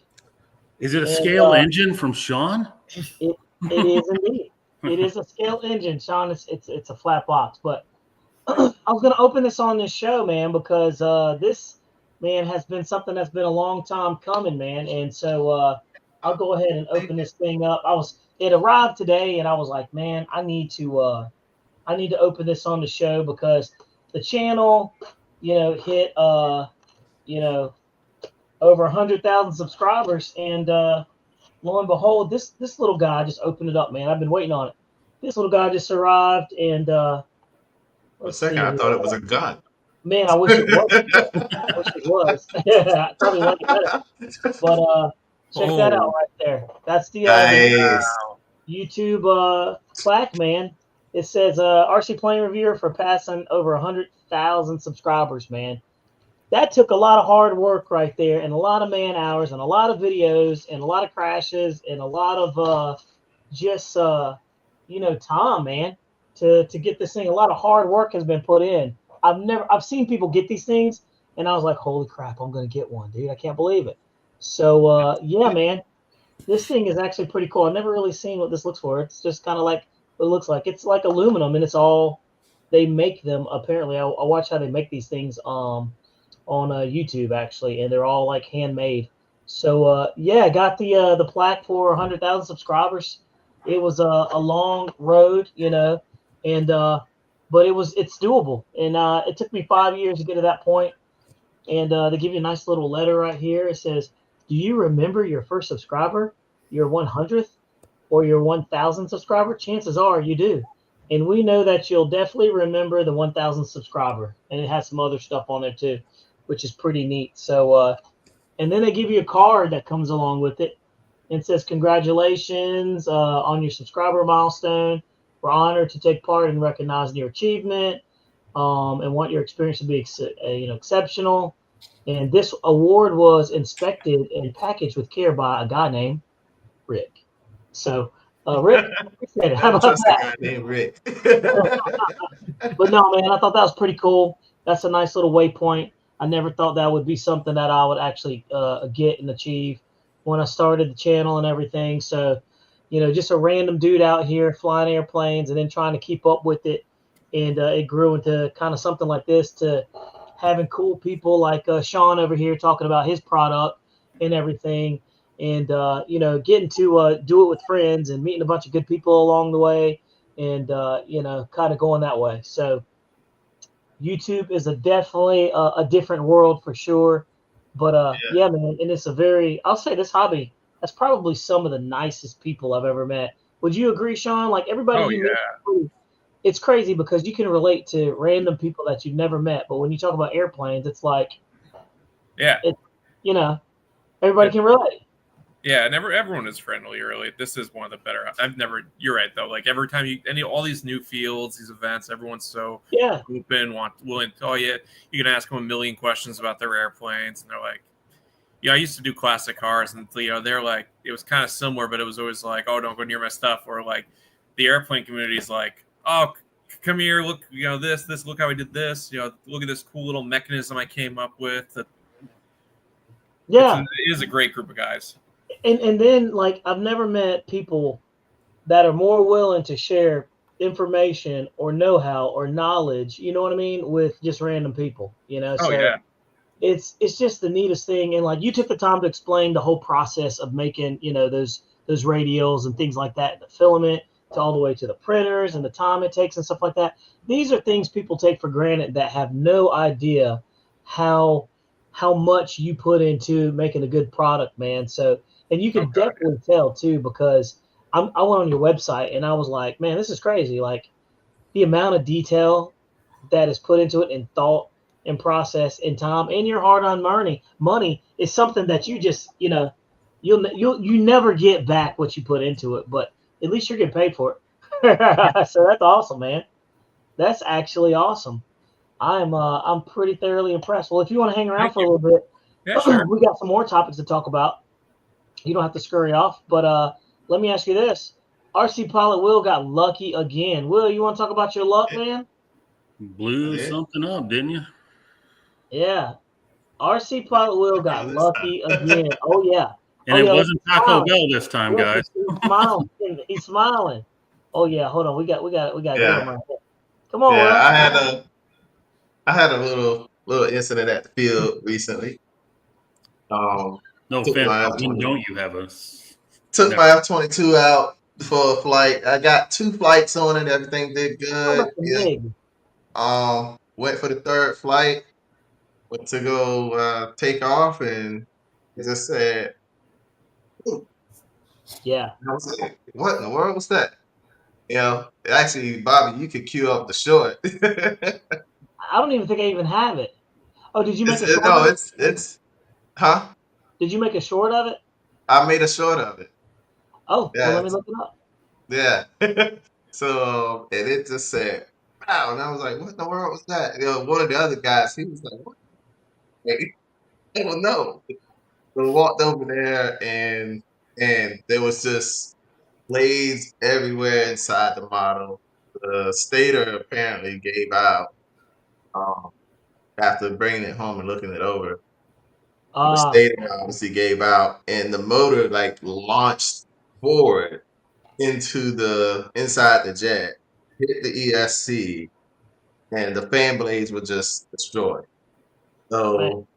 Is it a scale engine from Sean? It is indeed. It is a scale engine, Sean. It's a flat box. But I was gonna open this on this show, man, because this man has been something that's been a long time coming, man. And so I'll go ahead and open this thing up. It arrived today, and I was like, man, I need to open this on the show because the channel, hit over 100,000 subscribers, and lo and behold, this little guy just opened it up, man. I've been waiting on it. This little guy just arrived, and For a second, I thought it was a gun. Man, I wish it was. I wish it was. I probably like it better. But check that out right there. That's the YouTube plaque, man. It says RC Plane Reviewer for passing over 100,000 subscribers, man. That took a lot of hard work right there, and a lot of man hours, and a lot of videos, and a lot of crashes, and a lot of time, man, to get this thing. A lot of hard work has been put in. I've seen people get these things, and I was like, holy crap, I'm gonna get one, dude. I can't believe it. So yeah, man, this thing is actually pretty cool. I've never really seen what this looks for. It's just kind of like what it looks like. It's like aluminum, and it's all they make them. Apparently, I watch how they make these things on YouTube actually, and they're all like handmade. So yeah, I got the plaque for 100,000 subscribers. It was a long road, and but it's doable, and it took me 5 years to get to that point. And they give you a nice little letter right here. It says, "Do you remember your first subscriber, your 100th, or your 1,000th subscriber? Chances are you do, and we know that you'll definitely remember the 1,000th subscriber." And it has some other stuff on there too, which is pretty neat. So, and then they give you a card that comes along with it, and says, "Congratulations on your subscriber milestone. We're honored to take part in recognizing your achievement, and want your experience to be exceptional. And this award was inspected and packaged with care by a guy named Rick." So, Rick, appreciate it. How about that? A guy named Rick. But no, man, I thought that was pretty cool. That's a nice little waypoint. I never thought that would be something that I would actually get and achieve when I started the channel and everything. So, just a random dude out here flying airplanes and then trying to keep up with it. And it grew into kind of something like this, to having cool people like Sean over here talking about his product and everything. And, getting to do it with friends and meeting a bunch of good people along the way, and, kind of going that way. So YouTube is definitely a different world for sure. But yeah, man, and it's I'll say this hobby, that's probably some of the nicest people I've ever met. Would you agree, Sean? Like everybody you meet, it's crazy because you can relate to random people that you've never met. But when you talk about airplanes, it's like, everybody can relate. Yeah, and everyone is friendly. Really, this is one of the better. You're right though. Like every time all these new fields, these events, everyone's so open, willing. Oh yeah, you can ask them a million questions about their airplanes, and they're like, I used to do classic cars, and they're like, it was kind of similar, but it was always like, oh, don't go near my stuff, or like the airplane community is like, oh, come here, look, this, look how I did this, look at this cool little mechanism I came up with. Yeah, it is a great group of guys. And then, like, I've never met people that are more willing to share information or know-how or knowledge, you know what I mean, with just random people, yeah. It's just the neatest thing. And like, you took the time to explain the whole process of making, those radials and things like that, the filament to all the way to the printers and the time it takes and stuff like that. These are things people take for granted that have no idea how much you put into making a good product, man. So, and you can definitely tell too, because I went on your website and I was like, man, this is crazy. Like the amount of detail that is put into it, and thought and process and time and your hard-earned money is something that you just, you never get back what you put into it, but at least you're getting paid for it. So that's awesome, man. That's actually awesome. I'm pretty thoroughly impressed. Well, if you want to hang around for a little bit, sure. We got some more topics to talk about. You don't have to scurry off, but let me ask you this. RC Pilot Will got lucky again. Will, you want to talk about your luck, man? Blew something up, didn't you? Yeah. RC Pilot Will got lucky again. Oh yeah. And it wasn't Taco Bell this time, Look, guys. He's smiling. He's smiling. Oh yeah. Hold on. We got to get him right here. Come on, Yeah, Will. I had a little incident at the field recently. No offense, when don't you have a? Took my F-22 out for a flight. I got 2 flights on it. Everything did good. Went for the 3rd flight. Went to go take off, and it just said, "Ooh." Yeah. I was like, what in the world was that? You know, actually, Bobby, you could cue up the short. I don't even think I even have it. Oh, did you make a short? No, it's huh? Did you make a short of it? I made a short of it. Oh, yeah. Well, let me look it up. Yeah. So, and it just said, wow. And I was like, what in the world was that? You know, one of the other guys, he was like, what? I don't know. We walked over there, and there was just blades everywhere inside the model. The stator apparently gave out after bringing it home and looking it over. The stator obviously gave out, and the motor like launched forward into the inside the jet, hit the ESC, and the fan blades were just destroyed. So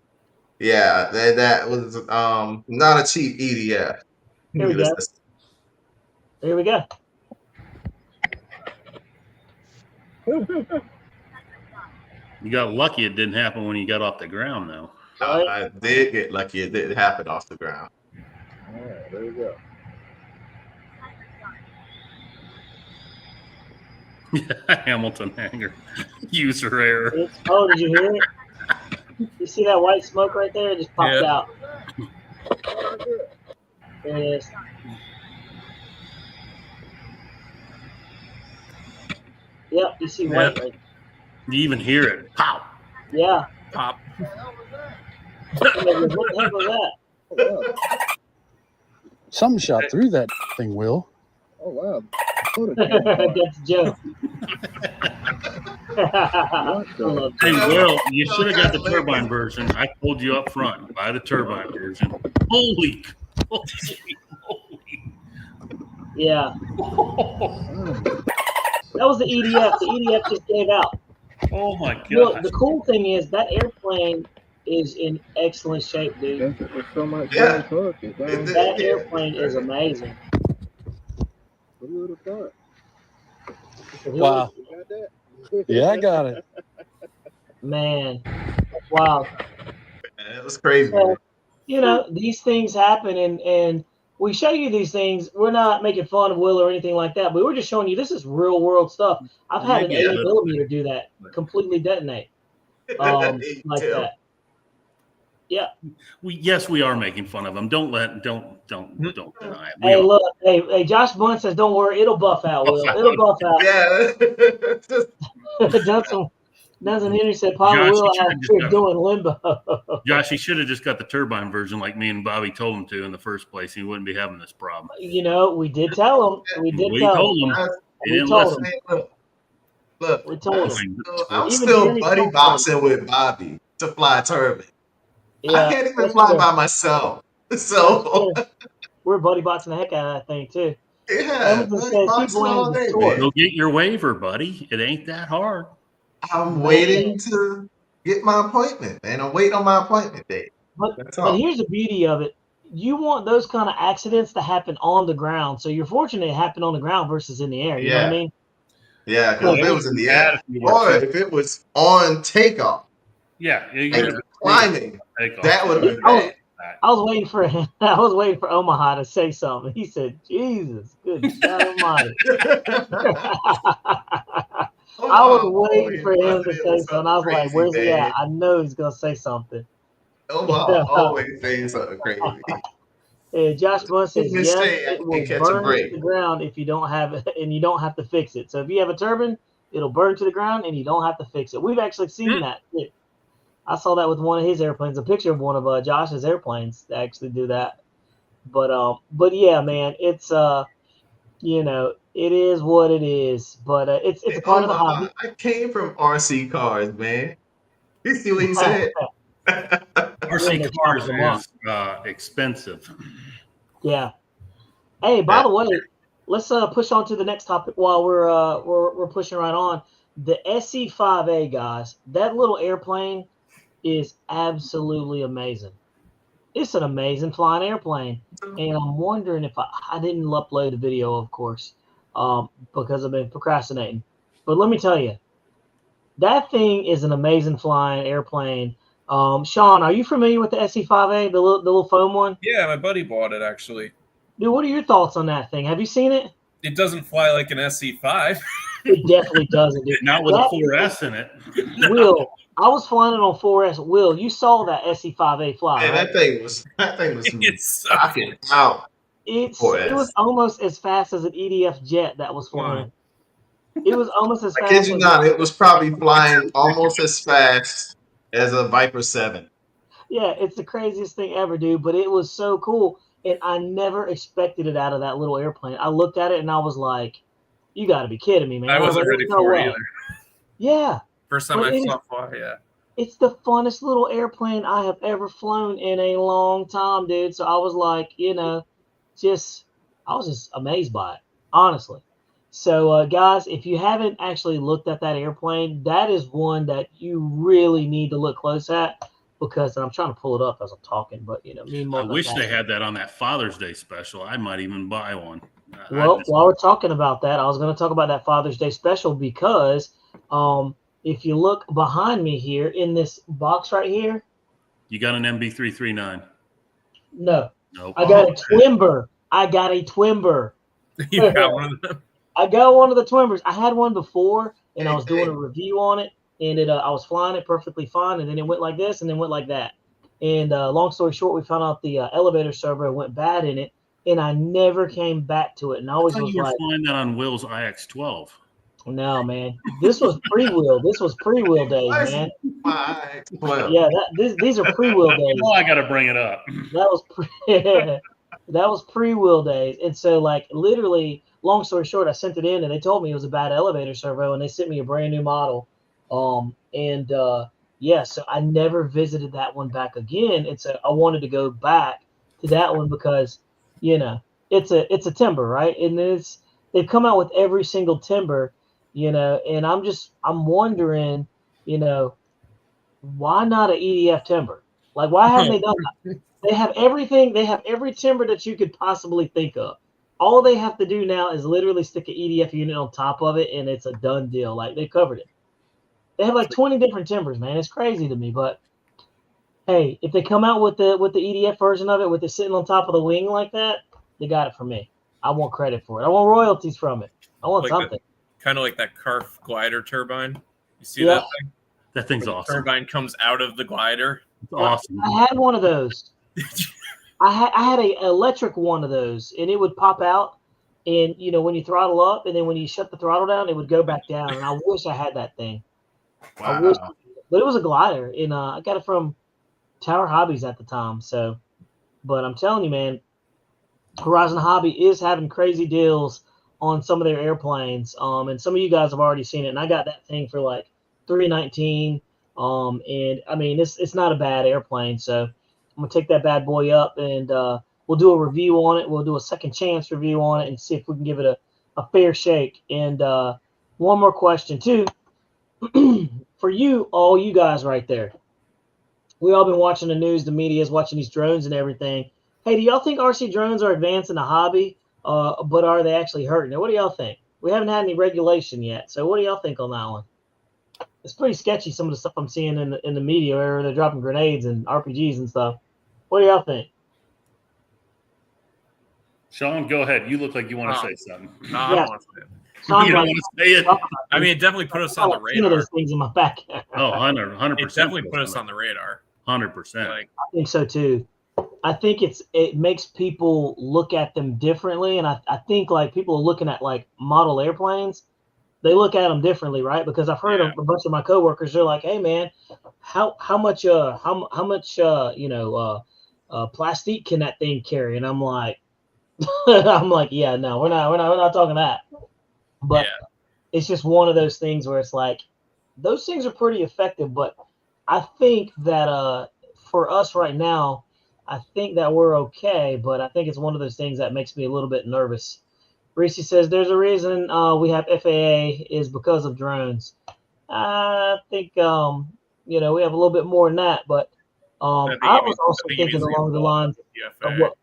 yeah, that was not a cheap EDF. Here we go. Here we go. You got lucky it didn't happen when you got off the ground, though. I did get lucky it didn't happen off the ground. All right, there we go. Hamilton hanger. User error. Oh, did you hear it? You see that white smoke right there? It just popped out. There it is. Yep, you see white right. You even hear it. Pow. Yeah. Pop. What the heck was that? Something shot through that thing, Will. Oh, wow. That's Joe. Hey, Will, you should have got the turbine version. I told you up front, buy the turbine version. Holy. Yeah. That was the EDF. The EDF just gave out. Oh my god! Look, the cool thing is that airplane is in excellent shape, dude. So much that airplane is amazing. Wow. Yeah, I got it. Man, wow. It was crazy. So, you know, these things happen, and we show you these things. We're not making fun of Will or anything like that, but we're just showing you this is real world stuff. I've had an 80mm do that, completely detonate, like that. Yeah. We are making fun of them. Don't deny it. Hey, look, hey, Josh Blunt says, "Don't worry, it'll buff out, Will. It'll buff out." Yeah. Nelson Henry said, "Papa Will out here doing limbo." Josh, he should have just got the turbine version, like me and Bobby told him to in the first place. He wouldn't be having this problem. You know, we did tell him. We told him. He didn't listen. Look, we told him. I'm still buddy boxing with Bobby to fly a turbine. Yeah, I can't even fly by myself. So we're buddy boxing the heck out of that thing too. Yeah, go get your waiver, buddy. It ain't that hard. I'm waiting to get my appointment, man. I'm waiting on my appointment date. But here's the beauty of it. You want those kind of accidents to happen on the ground. So you're fortunate it happened on the ground versus in the air. You know what I mean? Yeah, because if it was in the air, or if it was on takeoff. Yeah, climbing. That would have been bad. I was waiting for him. I was waiting for Omaha to say something. He said, "Jesus, good God Almighty." I was waiting for him to say something. I was like, "Where's he at?" I know he's gonna say something. Omaha always saying something crazy. Yeah, Josh Bunn says, "Yes, it will burn to the ground if you don't have it, and you don't have to fix it. So if you have a turbine, it'll burn to the ground, and you don't have to fix it." We've actually seen that. I saw that with one of his airplanes, a picture of one of Josh's airplanes that actually do that. But yeah, man, it's you know, it is what it is. But it's a part of the hobby. I came from RC cars, man. You see what he said? RC cars is expensive. Yeah. Hey, by the way, let's push on to the next topic while we're pushing right on. The SE5A, guys, that little airplane is absolutely amazing. It's an amazing flying airplane, and I'm wondering if I didn't upload the video, of course, because I've been procrastinating. But let me tell you, that thing is an amazing flying airplane. Sean, are you familiar with the SE5A, the little foam one? Yeah, my buddy bought it actually. Dude, what are your thoughts on that thing? Have you seen it? It doesn't fly like an SE5. It definitely doesn't, dude. Not with a 4S in it. Will, I was flying it on 4S. Will, you saw that SE5A fly, Man, right? It's rocking out. It was almost as fast as an EDF jet that was flying. It was almost as I fast. kid you not, it was probably flying almost as fast as a Viper 7. Yeah, it's the craziest thing ever, dude. But it was so cool, and I never expected it out of that little airplane. I looked at it and I was like, "You got to be kidding me, man!" I wasn't ready for it either. Yeah. First time I saw it fly, yeah. It's the funnest little airplane I have ever flown in a long time, dude. So I was like, I was just amazed by it, honestly. So, guys, if you haven't actually looked at that airplane, that is one that you really need to look close at, because I'm trying to pull it up as I'm talking, but I wish they had that on that Father's Day special. I might even buy one. Well, while we're talking about that, I was going to talk about that Father's Day special because if you look behind me here in this box right here. You got an MB339? No. Nope. I got a Twimber. You got one of them? I got one of the Twimbers. I had one before, and I was doing a review on it, and I was flying it perfectly fine, and then it went like this, and then went like that. And long story short, we found out the elevator servo went bad in it, and I never came back to it. And I always was you were flying that on Will's IX-12. No, man. This was pre-wheel. This was pre-wheel days, man. Yeah, these are pre-wheel days. Oh, I got to bring it up. That was pre-wheel days. And so, like, literally, long story short, I sent it in, and they told me it was a bad elevator servo, and they sent me a brand new model. Yeah, so I never visited that one back again. And so I wanted to go back to that one because, it's a timber, right? And they've come out with every single timber, and I'm wondering, why not an EDF timber? Like, why haven't they done that? They have everything. They have every timber that you could possibly think of. All they have to do now is literally stick an EDF unit on top of it, and it's a done deal. Like, they covered it. They have like 20 different timbers, man. It's crazy to me, but hey, if they come out with the EDF version of it, with it sitting on top of the wing like that, they got it from me. I want credit for it. I want royalties from it. I want something. Kind of like that Carf glider turbine. You see that thing? That thing's awesome. The turbine comes out of the glider. It's awesome. I had one of those. I had an electric one of those, and it would pop out, and when you throttle up, and then when you shut the throttle down, it would go back down. And I wish I had that thing. Wow. But it was a glider, and I got it from Tower Hobbies at the time. So, but I'm telling you, man, Horizon Hobby is having crazy deals on some of their airplanes. And some of you guys have already seen it, and I got that thing for like $319. And I mean, it's not a bad airplane, so I'm gonna take that bad boy up, and we'll do a review on it. We'll do a second chance review on it and see if we can give it a fair shake. And one more question too. For all you guys right there, we all been watching the news, the media is watching these drones and everything. Hey, do y'all think RC drones are advancing the hobby, but are they actually hurting it? What do y'all think? We haven't had any regulation yet, so what do y'all think on that one? It's pretty sketchy, some of the stuff I'm seeing in the media where they're dropping grenades and RPGs and stuff. What do y'all think? Sean, go ahead. You look like you want to say something. No, I don't want to say it. You don't want to say it? I mean, it definitely put us on the radar. Those things in my back. Oh, 100%. It definitely put us on the radar. 100%. I think so too. I think it makes people look at them differently, and I think like people are looking at like model airplanes. They look at them differently, right? Because I've heard a bunch of my coworkers. They're like, "Hey, man, how much plastique can that thing carry?" And I'm like, yeah, no, we're not talking that. But it's just one of those things where it's like those things are pretty effective. But I think that for us right now, I think that we're okay, but I think it's one of those things that makes me a little bit nervous. Reese says there's a reason we have FAA is because of drones. I think we have a little bit more than that, but I was also thinking along the lines of what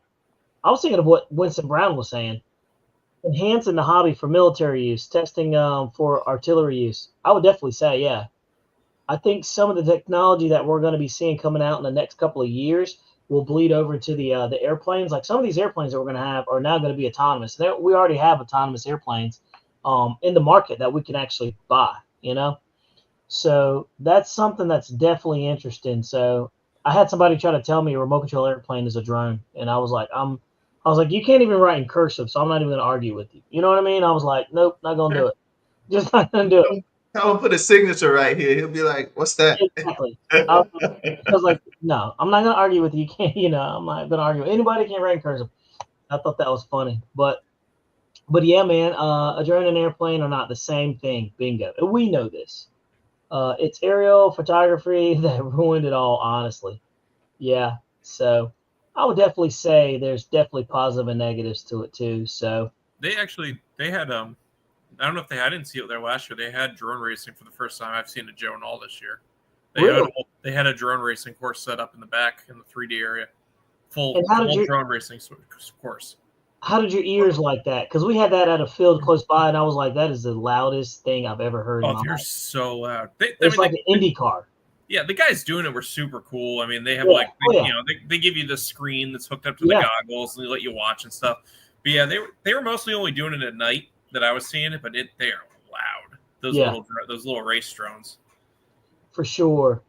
I was thinking of what Winston Brown was saying, enhancing the hobby for military use, testing for artillery use. I would definitely say, yeah. I think some of the technology that we're going to be seeing coming out in the next couple of years will bleed over to the airplanes. Like some of these airplanes that we're going to have are now going to be autonomous. We already have autonomous airplanes in the market that we can actually buy. So that's something that's definitely interesting. So I had somebody try to tell me a remote control airplane is a drone, and I was like, you can't even write in cursive, so I'm not even going to argue with you. You know what I mean? I was like, nope, not going to do it. Just not going to do it. Tell him put a signature right here. He'll be like, "What's that?" Exactly. I was like, no, I'm not gonna argue with you. You can't, I'm not gonna argue. Anybody can write in cursive. I thought that was funny, but yeah, man. A drone and airplane are not the same thing. Bingo. We know this. It's aerial photography that ruined it all. Honestly, yeah. So I would definitely say there's definitely positive and negatives to it too. So they had I don't know if I didn't see it there last year. They had drone racing for the first time I've seen at Joe and All this year. They had a drone racing course set up in the back in the 3D area, full drone racing course. How did your ears like that? Because we had that at a field close by, and I was like, that is the loudest thing I've ever heard. Oh, they're so loud. It's like an Indy car. Yeah, the guys doing it were super cool. I mean, they have they give you the screen that's hooked up to the goggles and they let you watch and stuff. But yeah, they were mostly only doing it at night that I was seeing it, but they are loud. Those little race drones. For sure.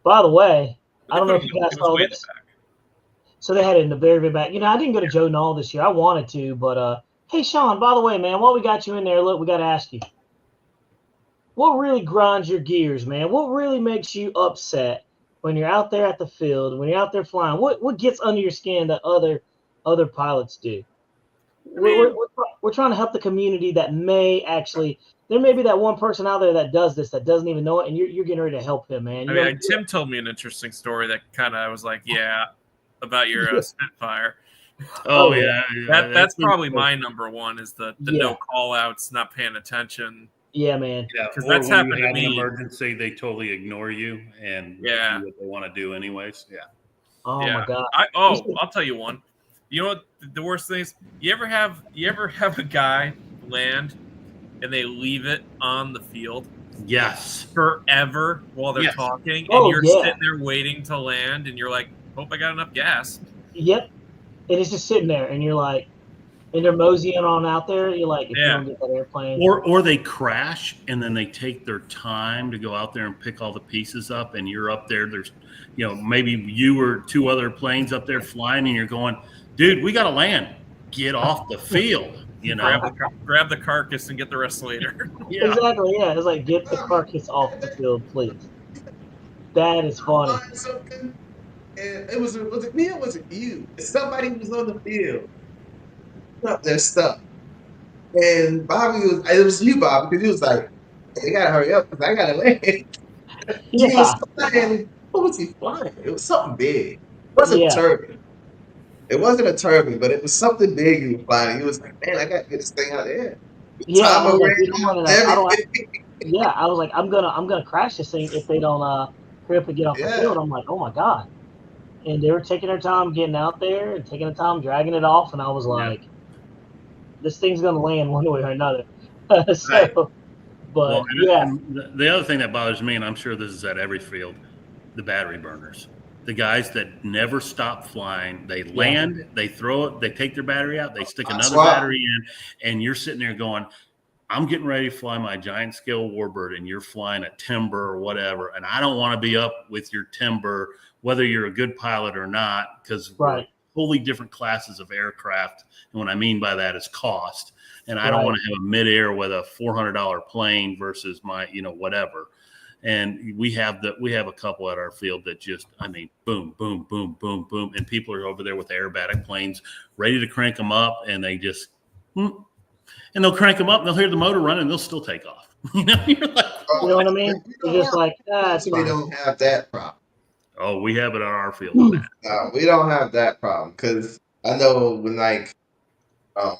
By the way, I don't know if you guys saw this. So they had it in the very, very back. I didn't go to Joe Knoll this year. I wanted to, but hey, Sean, by the way, man, while we got you in there, look, we got to ask you. What really grinds your gears, man? What really makes you upset when you're out there at the field, when you're out there flying? What gets under your skin that other pilots do? We're trying to help the community that may actually – there may be that one person out there that does this that doesn't even know it, and you're getting ready to help him, man. Tim told me an interesting story that kind of I was like, yeah, about your Spitfire. Oh, yeah. That's probably my number one is the no call-outs, not paying attention. Yeah, man. Yeah, because that's happened to me. An emergency, they totally ignore you and do what they want to do anyways. Yeah. Oh, my God. I'll tell you one. You know what the worst thing is? You ever have a guy land and they leave it on the field? Yes. Forever while they're talking, and you're sitting there waiting to land, and you're like, "Hope I got enough gas." Yep. And it's just sitting there, and you're like, and they're moseying on out there. You're like, if you don't get that airplane, or they crash, and then they take their time to go out there and pick all the pieces up, and you're up there. There's, maybe you or two other planes up there flying, and you're going, dude, we got to land. Get off the field. Grab the carcass and get the rest later. Exactly. Yeah, it's like get the carcass off the field, please. That is funny. And was it me or was it you? Somebody was on the field. Up there stuck. And it was you, Bobby, because he was like, hey, you gotta hurry up because I gotta land. He was flying. What was he flying? It was something big. It wasn't a turbine. It wasn't a turbine, but it was something big he was flying. He was like, man, I gotta get this thing out of there. I was like, I'm gonna crash this thing if they don't hurry up and get off the field. I'm like, oh my God. And they were taking their time getting out there and taking their time dragging it off, and I was like, this thing's gonna land one way or another. The other thing that bothers me, and I'm sure this is at every field, the battery burners. The guys that never stop flying, they land, they throw it, they take their battery out, they stick another battery in, and you're sitting there going, I'm getting ready to fly my giant scale warbird, and you're flying a timber or whatever, and I don't want to be up with your timber, whether you're a good pilot or not, because we're totally different classes of aircraft. And what I mean by that is cost. And I don't want to have a midair with a $400 plane versus my, whatever. And we have a couple at our field that just, boom, boom, boom, boom, boom. And people are over there with aerobatic planes ready to crank them up. And they just, and they'll crank them up and they'll hear the motor run and they'll still take off. You're like, you know what I mean? They're just like, we don't have that problem. Oh, we have it on our field. Matt. No, we don't have that problem because I know when like what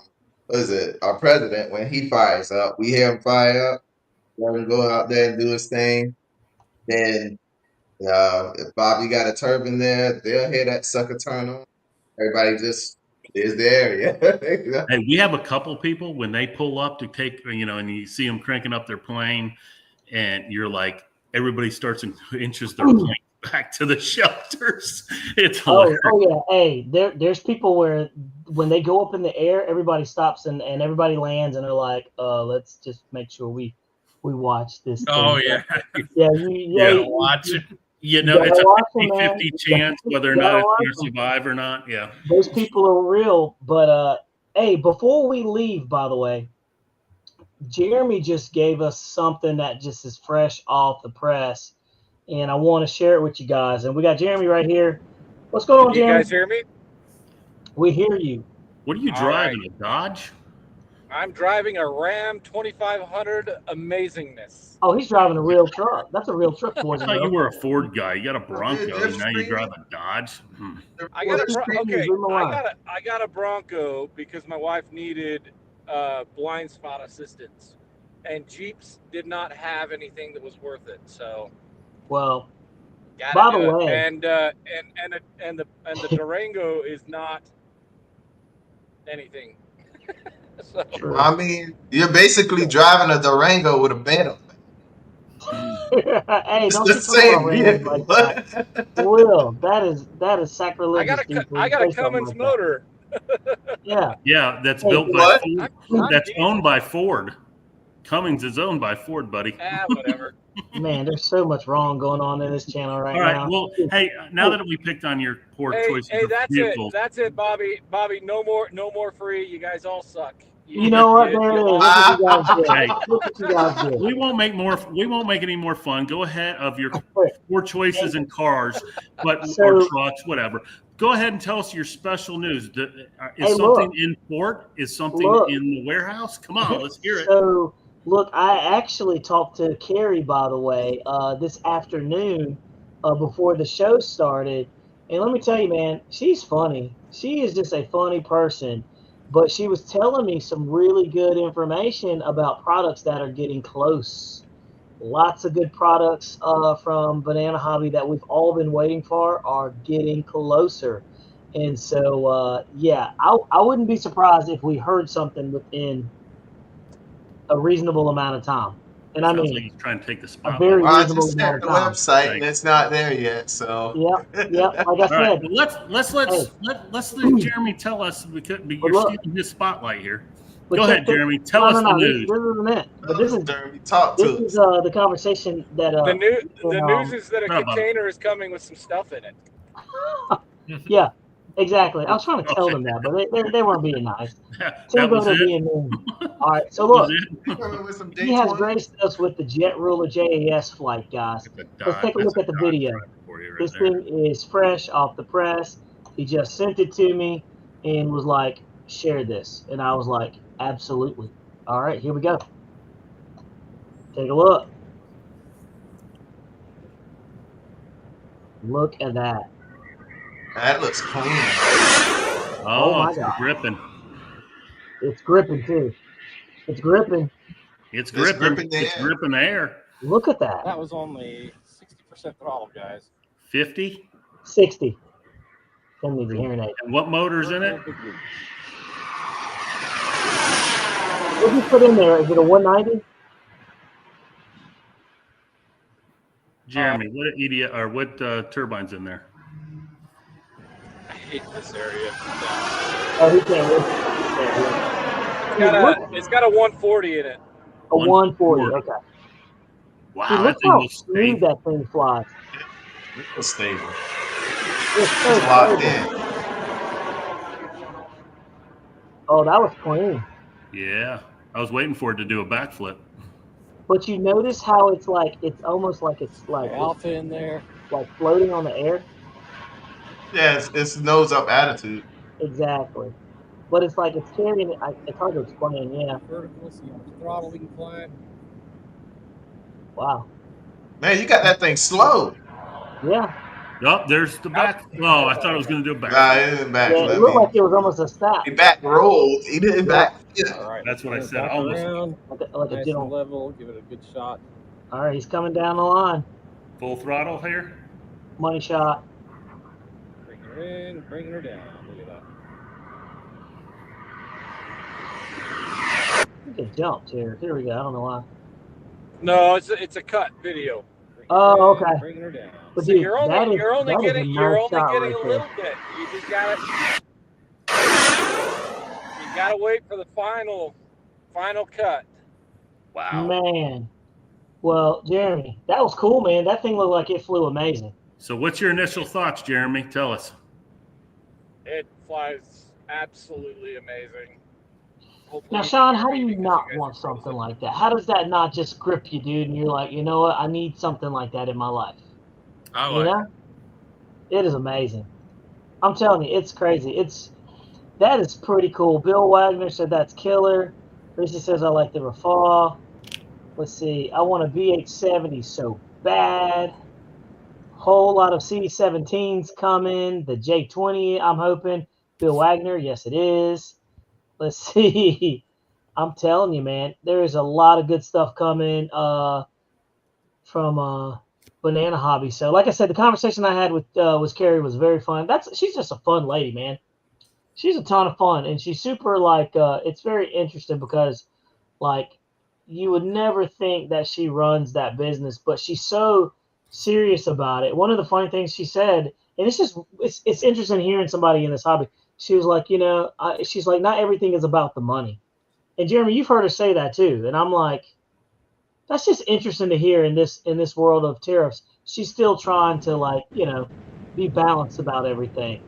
is it? Our president, when he fires up, we hear him fire up, let him go out there and do his thing. Then if Bobby got a turban there, they'll hear that sucker turn on. Everybody just is the area. Hey, we have a couple people when they pull up to take, and you see them cranking up their plane, and you're like, everybody starts to inches their plane back to the shelters. It's hilarious. Oh yeah. Hey, there's people where when they go up in the air, everybody stops and everybody lands, and they're like, let's just make sure we watch this. Oh thing. yeah. Yeah. Watch it. It's a 50-50 chance whether or not it's going to survive or not. Yeah. Those people are real. But hey, before we leave, by the way, Jeremy just gave us something that just is fresh off the press, and I want to share it with you guys. And we got Jeremy right here. What's going on, Jeremy? You guys hear me? We hear you. What are you driving? A Dodge? I'm driving a Ram 2500 Amazingness. Oh, he's driving a real truck. That's a real truck, boys. I thought you were a Ford guy. You got a Bronco, and now you drive a Dodge. I got a Bronco because my wife needed blind spot assistance, and Jeeps did not have anything that was worth it. So, well, by the way, and the Durango is not anything. So, I mean, you're basically driving a Durango with a bed on it. Hey, it's don't the you same vehicle. like that. Will, that is sacrilegious. I got a Cummins motor. Yeah, that's built by Ford. That's owned by Ford. Cummins is owned by Ford, buddy. Whatever. Man, there's so much wrong going on in this channel right now. All right, well, hey, now that we picked on your poor choices Hey, of that's vehicles. That's it, Bobby. Bobby, no more free. You guys all suck. You know what? There it is. Look what you guys did. We won't make any more fun. Go ahead of your poor choices in cars, or trucks, whatever. Go ahead and tell us your special news. Is something in port? Is something in the warehouse? Come on, let's hear it. So, look, I actually talked to Carrie, by the way, this afternoon before the show started. And let me tell you, man, she's funny. She is just a funny person. But she was telling me some really good information about products that are getting close. Lots of good products from Banana Hobby that we've all been waiting for are getting closer. And so, yeah, I wouldn't be surprised if we heard something within a reasonable amount of time. And I mean, like he's trying to take the spot. I just checked the website and it's not there yet. So yep. Like I said, let's let Jeremy tell us because you're stealing his spotlight here. Go ahead, Jeremy. Tell us the news. This is a minute. But this is Jeremy. Talk to us. This is the conversation that the news is that a container is coming with some stuff in it. Yeah. Exactly. I was trying to tell them that, but they weren't being nice. That was it. Being mean. All right. So look, he has graced us with the Jet Ruler JAS flight, guys. Let's take a look at the video. This thing is fresh off the press. He just sent it to me and was like, "Share this," and I was like, "Absolutely." All right, here we go. Take a look. Look at that. That looks clean. Oh my God. Gripping. It's gripping too. It's gripping. It's gripping the air. Look at that. That was only 60% throttle, guys. 50? 60. That needs a hearing aid. And what motor's in it? What did you put in there? Is it a 190? Jeremy, what turbine's in there? I hate this area. Oh, he can't. It's got a 140 in it. A 140. Okay. Wow, See, look how smooth that thing flies. It's stable. It's so locked in. Oh, that was clean. Yeah, I was waiting for it to do a backflip. But you notice how it's almost like it's like alpha in there, like floating on the air. Yeah, it's nose up attitude. Exactly. But it's like it's carrying it. It's hard to explain. Yeah. Vertical, see how much throttle we can climb. Wow. Man, you got that thing slow. Yeah. Oh, there's the back. Oh, I thought I was going to do a back. Nah, he didn't back. Yeah, it looked like it was almost a snap. He back rolled. He didn't back. Yeah. All right. That's what I said. Back Almost around. Like Nice a gentle. and level. Give it a good shot. All right, he's coming down the line. full throttle here. Money shot. Bringing her in, bringing her down. Look at that. I think it jumped here. Here we go. I don't know why. No, it's a cut video. Oh, okay. Bringing her down. But So dude, you're only that is getting a nice shot a right little bit. You just gotta wait for the final cut. Wow. Man. Well, Jeremy, that was cool, man. That thing looked like it flew amazing. So what's your initial thoughts, Jeremy? Tell us. It flies absolutely amazing. Hopefully Now, you Sean, can how do hear me you because not guys want are frozen. something like that? How does that not just grip you, dude? And you're like, you know what? I need something like that in my life. I You like know? It is amazing. I'm telling you, it's crazy. That is pretty cool. Bill Wagner said that's killer. Chrissy says I like the Rafale. Let's see. I want a VH70 so bad. Whole lot of C17s coming. The J20, I'm hoping. Bill Wagner, yes, it is. Let's see. I'm telling you, man, there is a lot of good stuff coming from Banana Hobby. So, like I said, the conversation I had with Carrie was very fun. She's just a fun lady, man. She's a ton of fun, and she's super it's very interesting because like you would never think that she runs that business, but she's so serious about it. One of the funny things she said, and it's interesting hearing somebody in this hobby. She was like, she's like, not everything is about the money. And Jeremy, you've heard her say that too. And I'm like, that's just interesting to hear in this world of tariffs. She's still trying to be balanced about everything.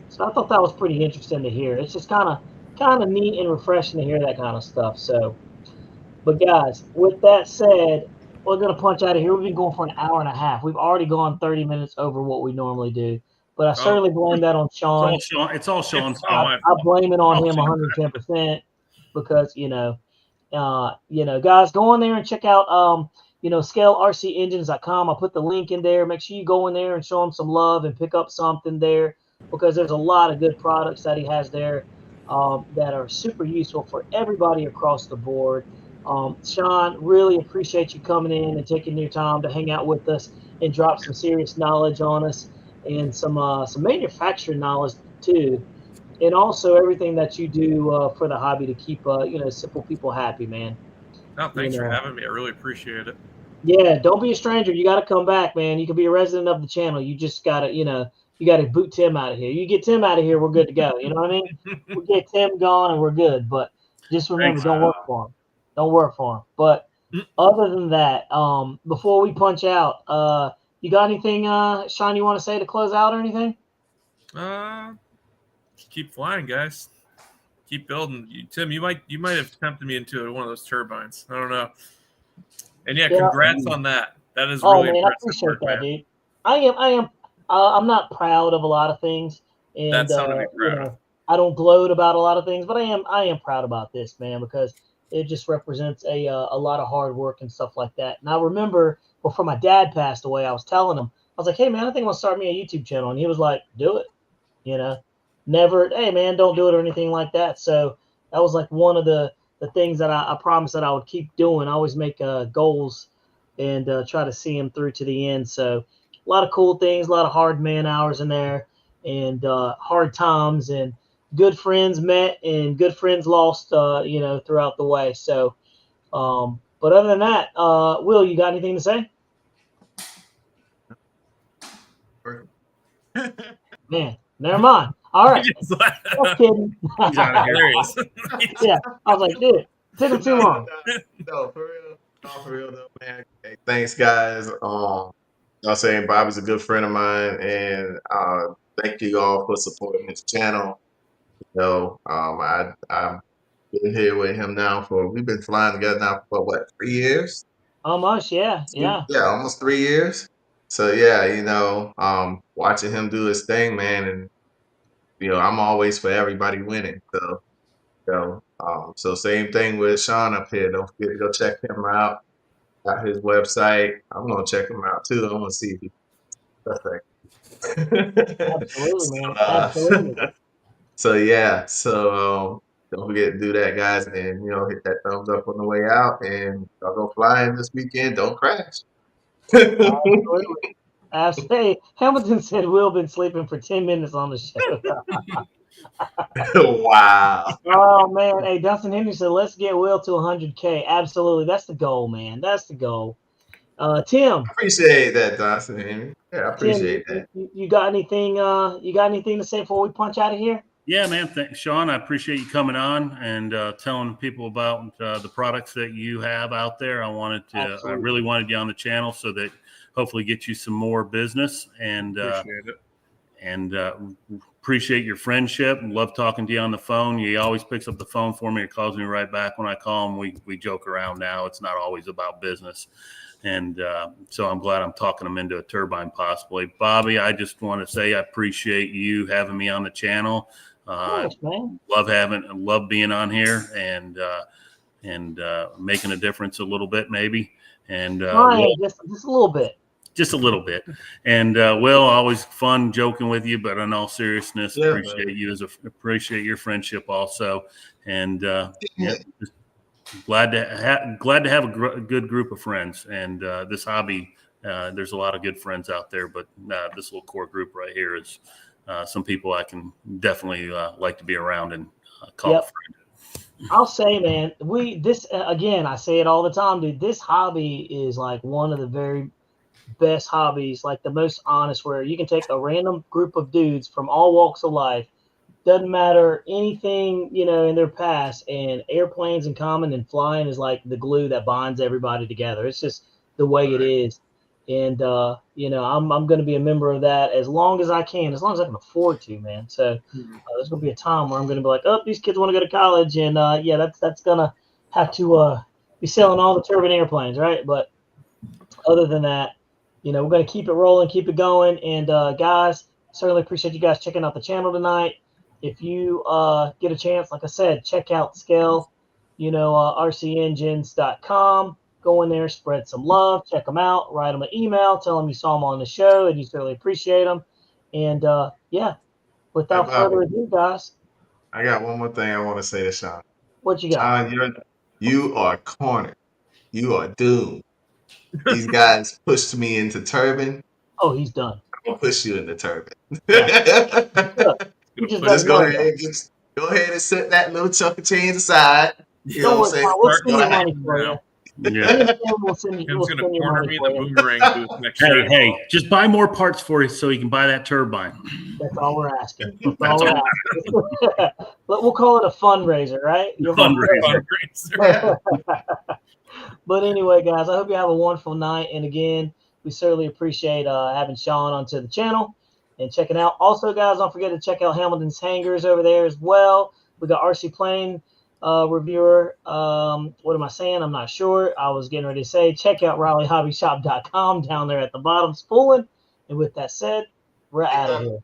So I thought that was pretty interesting to hear. It's just kind of neat and refreshing to hear that kind of stuff. So, but guys, with that said, we're gonna punch out of here. We've been going for an hour and a half. We've already gone 30 minutes over what we normally do. But I certainly blame that on Sean. It's all Sean's I fault. blame it on him 110% because guys, go in there and check out scaleRCengines.com. I'll put the link in there. Make sure you go in there and show him some love and pick up something there because there's a lot of good products that he has there that are super useful for everybody across the board. Sean, really appreciate you coming in and taking your time to hang out with us and drop some serious knowledge on us and some manufacturing knowledge too. And also everything that you do for the hobby to keep simple people happy, man. No, thanks for having me. I really appreciate it. Yeah, don't be a stranger. You got to come back, man. You can be a resident of the channel. You just got to, you got to boot Tim out of here. You get Tim out of here, we're good to go. You know what I mean? We get Tim gone and we're good. But just remember, don't work for him. Don't work for him. But other than that, before we punch out, you got anything, Sean, you want to say to close out or anything? Keep flying, guys. Keep building. Tim, you might have tempted me into one of those turbines. I don't know. And congrats on that. That is really impressive. I appreciate that, dude. I am. I'm not proud of a lot of things, and that's something to be proud of. I don't gloat about a lot of things, but I am proud about this, man, because it just represents a lot of hard work and stuff like that. And I remember before my dad passed away, I was telling him, I was like, hey man, I think I'm gonna start me a YouTube channel, and he was like, do it, never, hey man, don't do it or anything like that. So that was like one of the things that I promised that I would keep doing. I always make goals and try to see them through to the end. So a lot of cool things, a lot of hard man hours in there, and hard times, and good friends met and good friends lost, throughout the way. So, but other than that, Will, you got anything to say? Man, never mind. All right. Just kidding. Hilarious. Yeah, I was like, dude, took him too long. No, for real. No, for real though, man. Hey, thanks, guys. I'm saying Bobby's a good friend of mine, and thank you all for supporting this channel. I've been here with him now we've been flying together now for what, 3 years? Almost, yeah. Yeah, almost 3 years. So yeah, watching him do his thing, man, and I'm always for everybody winning. So same thing with Sean up here. Don't forget to go check him out. Got his website. I'm gonna check him out too. I want to see if he's perfect. Absolutely, man. Absolutely. So yeah, so don't forget to do that, guys, and hit that thumbs up on the way out, and y'all go flying this weekend. Don't crash. Absolutely. Hey, Hamilton said Will been sleeping for 10 minutes on the show. Wow. Oh man, hey, Dustin Henry said, let's get Will to 100K. Absolutely, that's the goal, man. That's the goal. Tim. I appreciate that, Dustin. Yeah, I appreciate Tim, that. you got anything? You got anything to say before we punch out of here? Yeah, man. Thanks, Sean. I appreciate you coming on and telling people about the products that you have out there. I really wanted you on the channel so that hopefully get you some more business, and Appreciate it. And appreciate your friendship. Love talking to you on the phone. He always picks up the phone for me or calls me right back when I call him. We joke around now. It's not always about business. And so I'm glad I'm talking him into a turbine possibly. Bobby, I just want to say I appreciate you having me on the channel. Of course, man. Love being on here and making a difference a little bit maybe. And just a little bit. Just a little bit. And Will, always fun joking with you, but in all seriousness, appreciate your friendship also. And just glad to have a good group of friends. And this hobby, there's a lot of good friends out there, but this little core group right here is some people I can definitely like to be around and call a friend. I'll say, man, again, I say it all the time, dude. This hobby is like one of the very best hobbies, like the most honest, where you can take a random group of dudes from all walks of life, doesn't matter anything, in their past, and airplanes in common and flying is like the glue that binds everybody together. It's just the way it is. And, I'm going to be a member of that as long as I can, as long as I can afford to, man. So there's going to be a time where I'm going to be like, oh, these kids want to go to college. And, that's going to have to be selling all the turbine airplanes, right? But other than that, we're going to keep it rolling, keep it going. And, guys, certainly appreciate you guys checking out the channel tonight. If you get a chance, like I said, check out Scale, rcengines.com. Go in there, spread some love, check them out, write them an email, tell them you saw them on the show and you certainly appreciate them. And, without further ado, guys. I got one more thing I want to say to Sean. What you got? Sean, you are cornered. You are doomed. These guys pushed me into turbine. Oh, he's done. I'm gonna push you into turbine. Just go ahead and set that little chunk of change aside. You know what I'm saying? We'll send you money for you. Yeah. We'll send you money for you. Boomerang booth next year. Hey, just buy more parts for you so you can buy that turbine. That's all we're asking. That's all we're asking. We'll call it a fundraiser, right? Fundraiser. But anyway, guys, I hope you have a wonderful night. And again, we certainly appreciate having Sean onto the channel and checking out. Also, guys, don't forget to check out Hamilton's Hangars over there as well. We got RC Plane reviewer. What am I saying? I'm not sure. I was getting ready to say, check out RileyHobbyShop.com down there at the bottom spooling. And with that said, we're out of here.